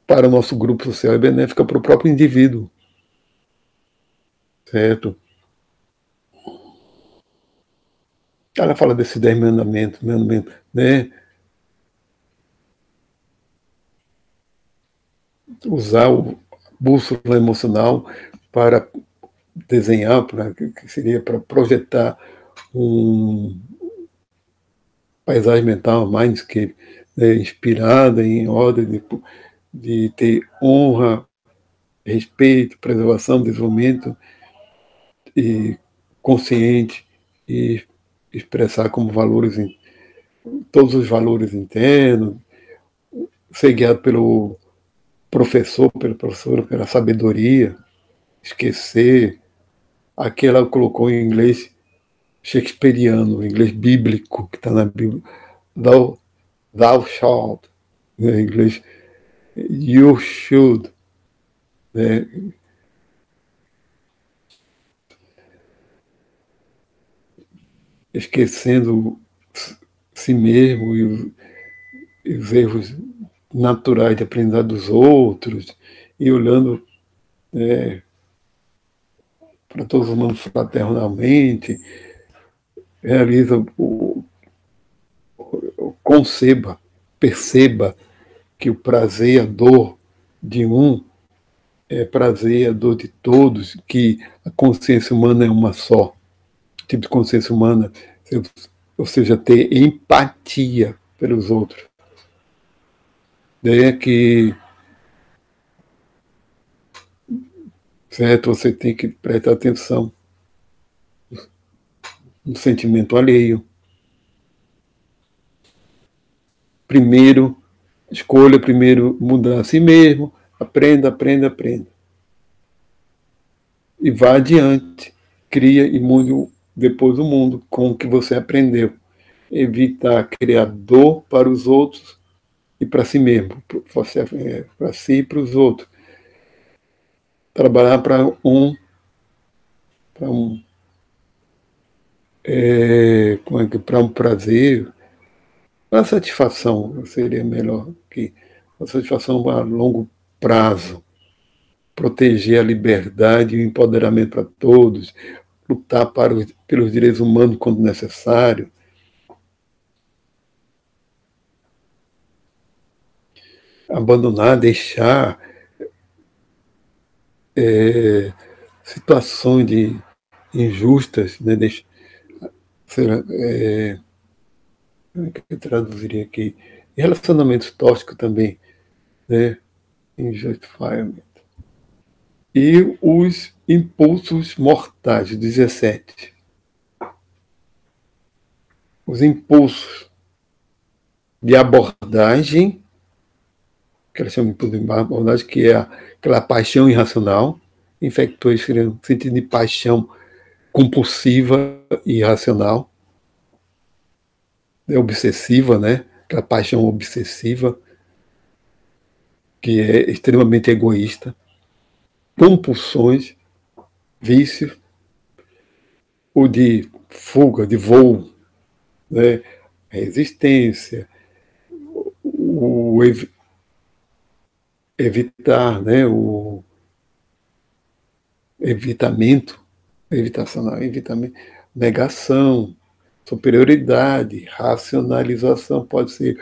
para o nosso grupo social, é benéfica para o próprio indivíduo. Certo? Ela fala desses 10 mandamentos, né? usar o bússola emocional para desenhar, que seria para projetar um paisagem mental, mindscape, né, inspirada em ordem de ter honra, respeito, preservação, desenvolvimento e consciente e expressar como valores, todos os valores internos, ser guiado pelo professor, pelo professor, pela sabedoria, esquecer. Aqui ela colocou em inglês shakespeariano, em inglês bíblico, que está na Bíblia. Thou shalt, né, em inglês you should, né? Esquecendo si mesmo e os erros naturais de aprendizado dos outros e olhando, né, para todos os humanos fraternalmente, realiza conceba, perceba que o prazer e a dor de um é prazer e a dor de todos, que a consciência humana é uma só. O tipo de consciência humana, ou seja, ter empatia pelos outros. Daí é que, certo, você tem que prestar atenção no sentimento alheio. Primeiro, escolha primeiro mudar a si mesmo, aprenda, aprenda, aprenda. E vá adiante, cria e mude depois o mundo com o que você aprendeu. Evitar criar dor para os outros e para si mesmo, para si e para os outros. Trabalhar para um, para um prazer, para satisfação seria melhor que a satisfação a longo prazo, proteger a liberdade e o empoderamento para todos, lutar pelos direitos humanos quando necessário, abandonar, deixar situações injustas, né? Como é que eu traduziria aqui? Relacionamentos tóxicos também, né? Injustifiement. E os impulsos mortais, 17. Os impulsos de abordagem, que eles chamam de impulso de abordagem, que é aquela paixão irracional, infectores seriam no sentido de paixão compulsiva e irracional, é obsessiva, né? Aquela paixão obsessiva, que é extremamente egoísta, compulsões, vícios, o de fuga, de voo, né? Resistência, o evitar, né? O evitamento, negação, superioridade, racionalização, pode ser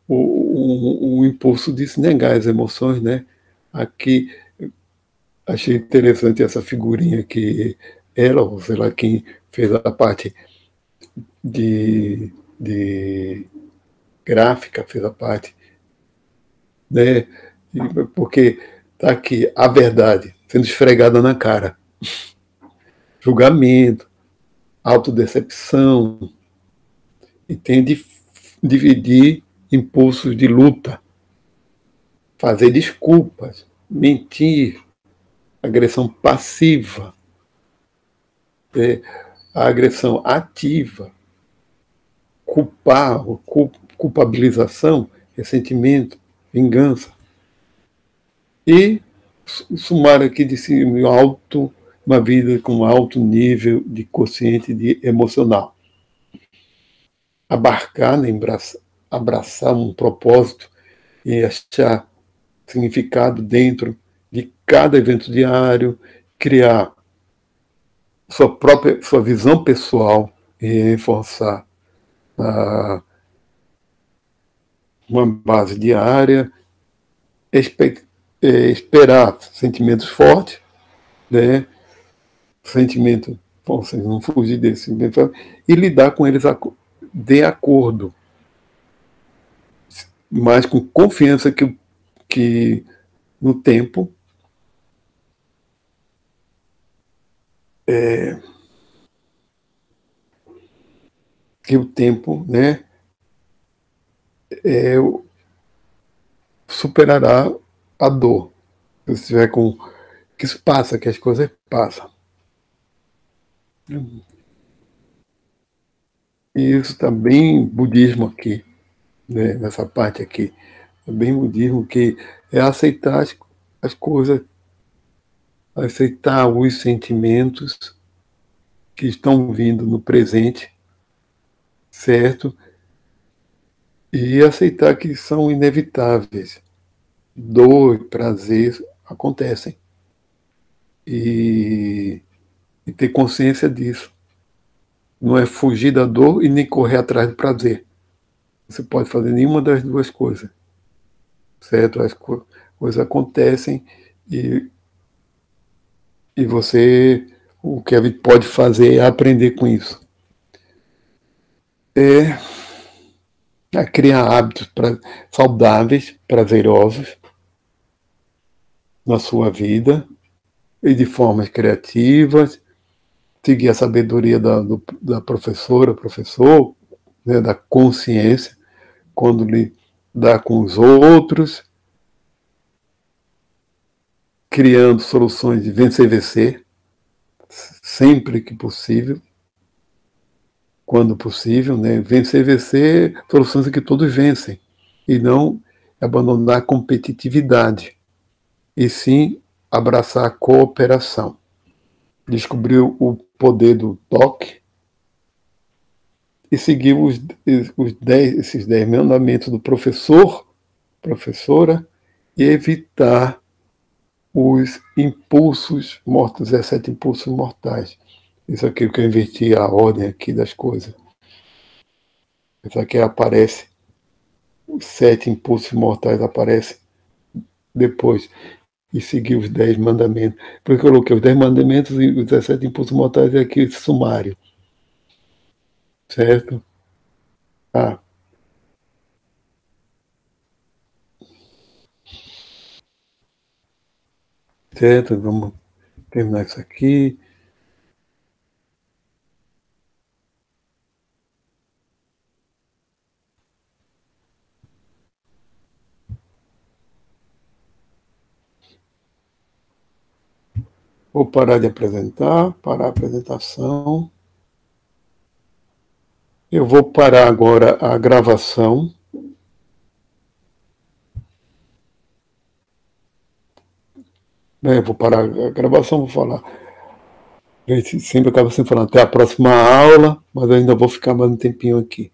o impulso de se negar as emoções, né? Aqui achei interessante essa figurinha que ela, ou sei lá quem fez a parte de gráfica, fez a parte, né? Porque está aqui a verdade sendo esfregada na cara. Julgamento, autodecepção, e tem de dividir impulsos de luta, fazer desculpas, mentir, agressão passiva, a agressão ativa, culpar, culpabilização, ressentimento, vingança. E sumar aqui de si uma vida com alto nível de consciente e emocional. Abarcar, né, abraçar um propósito e achar significado dentro de cada evento diário, criar sua visão pessoal e reforçar uma base diária, esperar sentimentos fortes, né? Sentimento, bom, vocês não fugir desse, e lidar com eles de acordo, mas com confiança que no tempo que o tempo, né, superará a dor. Se você estiver com que isso passa, que as coisas passam. E isso está bem budismo aqui, né, nessa parte aqui. É bem budismo, que é aceitar as coisas, aceitar os sentimentos que estão vindo no presente, certo? E aceitar que são inevitáveis. Dor e prazer acontecem. E ter consciência disso. Não é fugir da dor e nem correr atrás do prazer. Você pode fazer nenhuma das duas coisas, certo? As coisas acontecem e você, o que a gente pode fazer é aprender com isso. É criar hábitos saudáveis, prazerosos na sua vida e de formas criativas, seguir a sabedoria da professora, professor, né, da consciência, quando lidar com os outros, criando soluções de vencer-vencer, sempre que possível, quando possível, né? Vencer-vencer, soluções em que todos vencem, e não abandonar a competitividade, e sim abraçar a cooperação. Descobrir o poder do toque e seguir esses 10 mandamentos do professor, professora, e evitar os impulsos mortos, 17 impulsos mortais. Isso aqui que eu inverti a ordem aqui das coisas. Isso aqui aparece, os 7 impulsos mortais aparecem depois, e seguir os 10 mandamentos. Porque eu coloquei os 10 mandamentos e os 17 impulsos mortais é aqui sumário. Certo? Ah, certo, vamos terminar isso aqui. Vou parar de apresentar, parar a apresentação. Eu vou parar agora a gravação. Vou parar a gravação, vou falar. A gente sempre acaba sempre falando até a próxima aula, mas eu ainda vou ficar mais um tempinho aqui.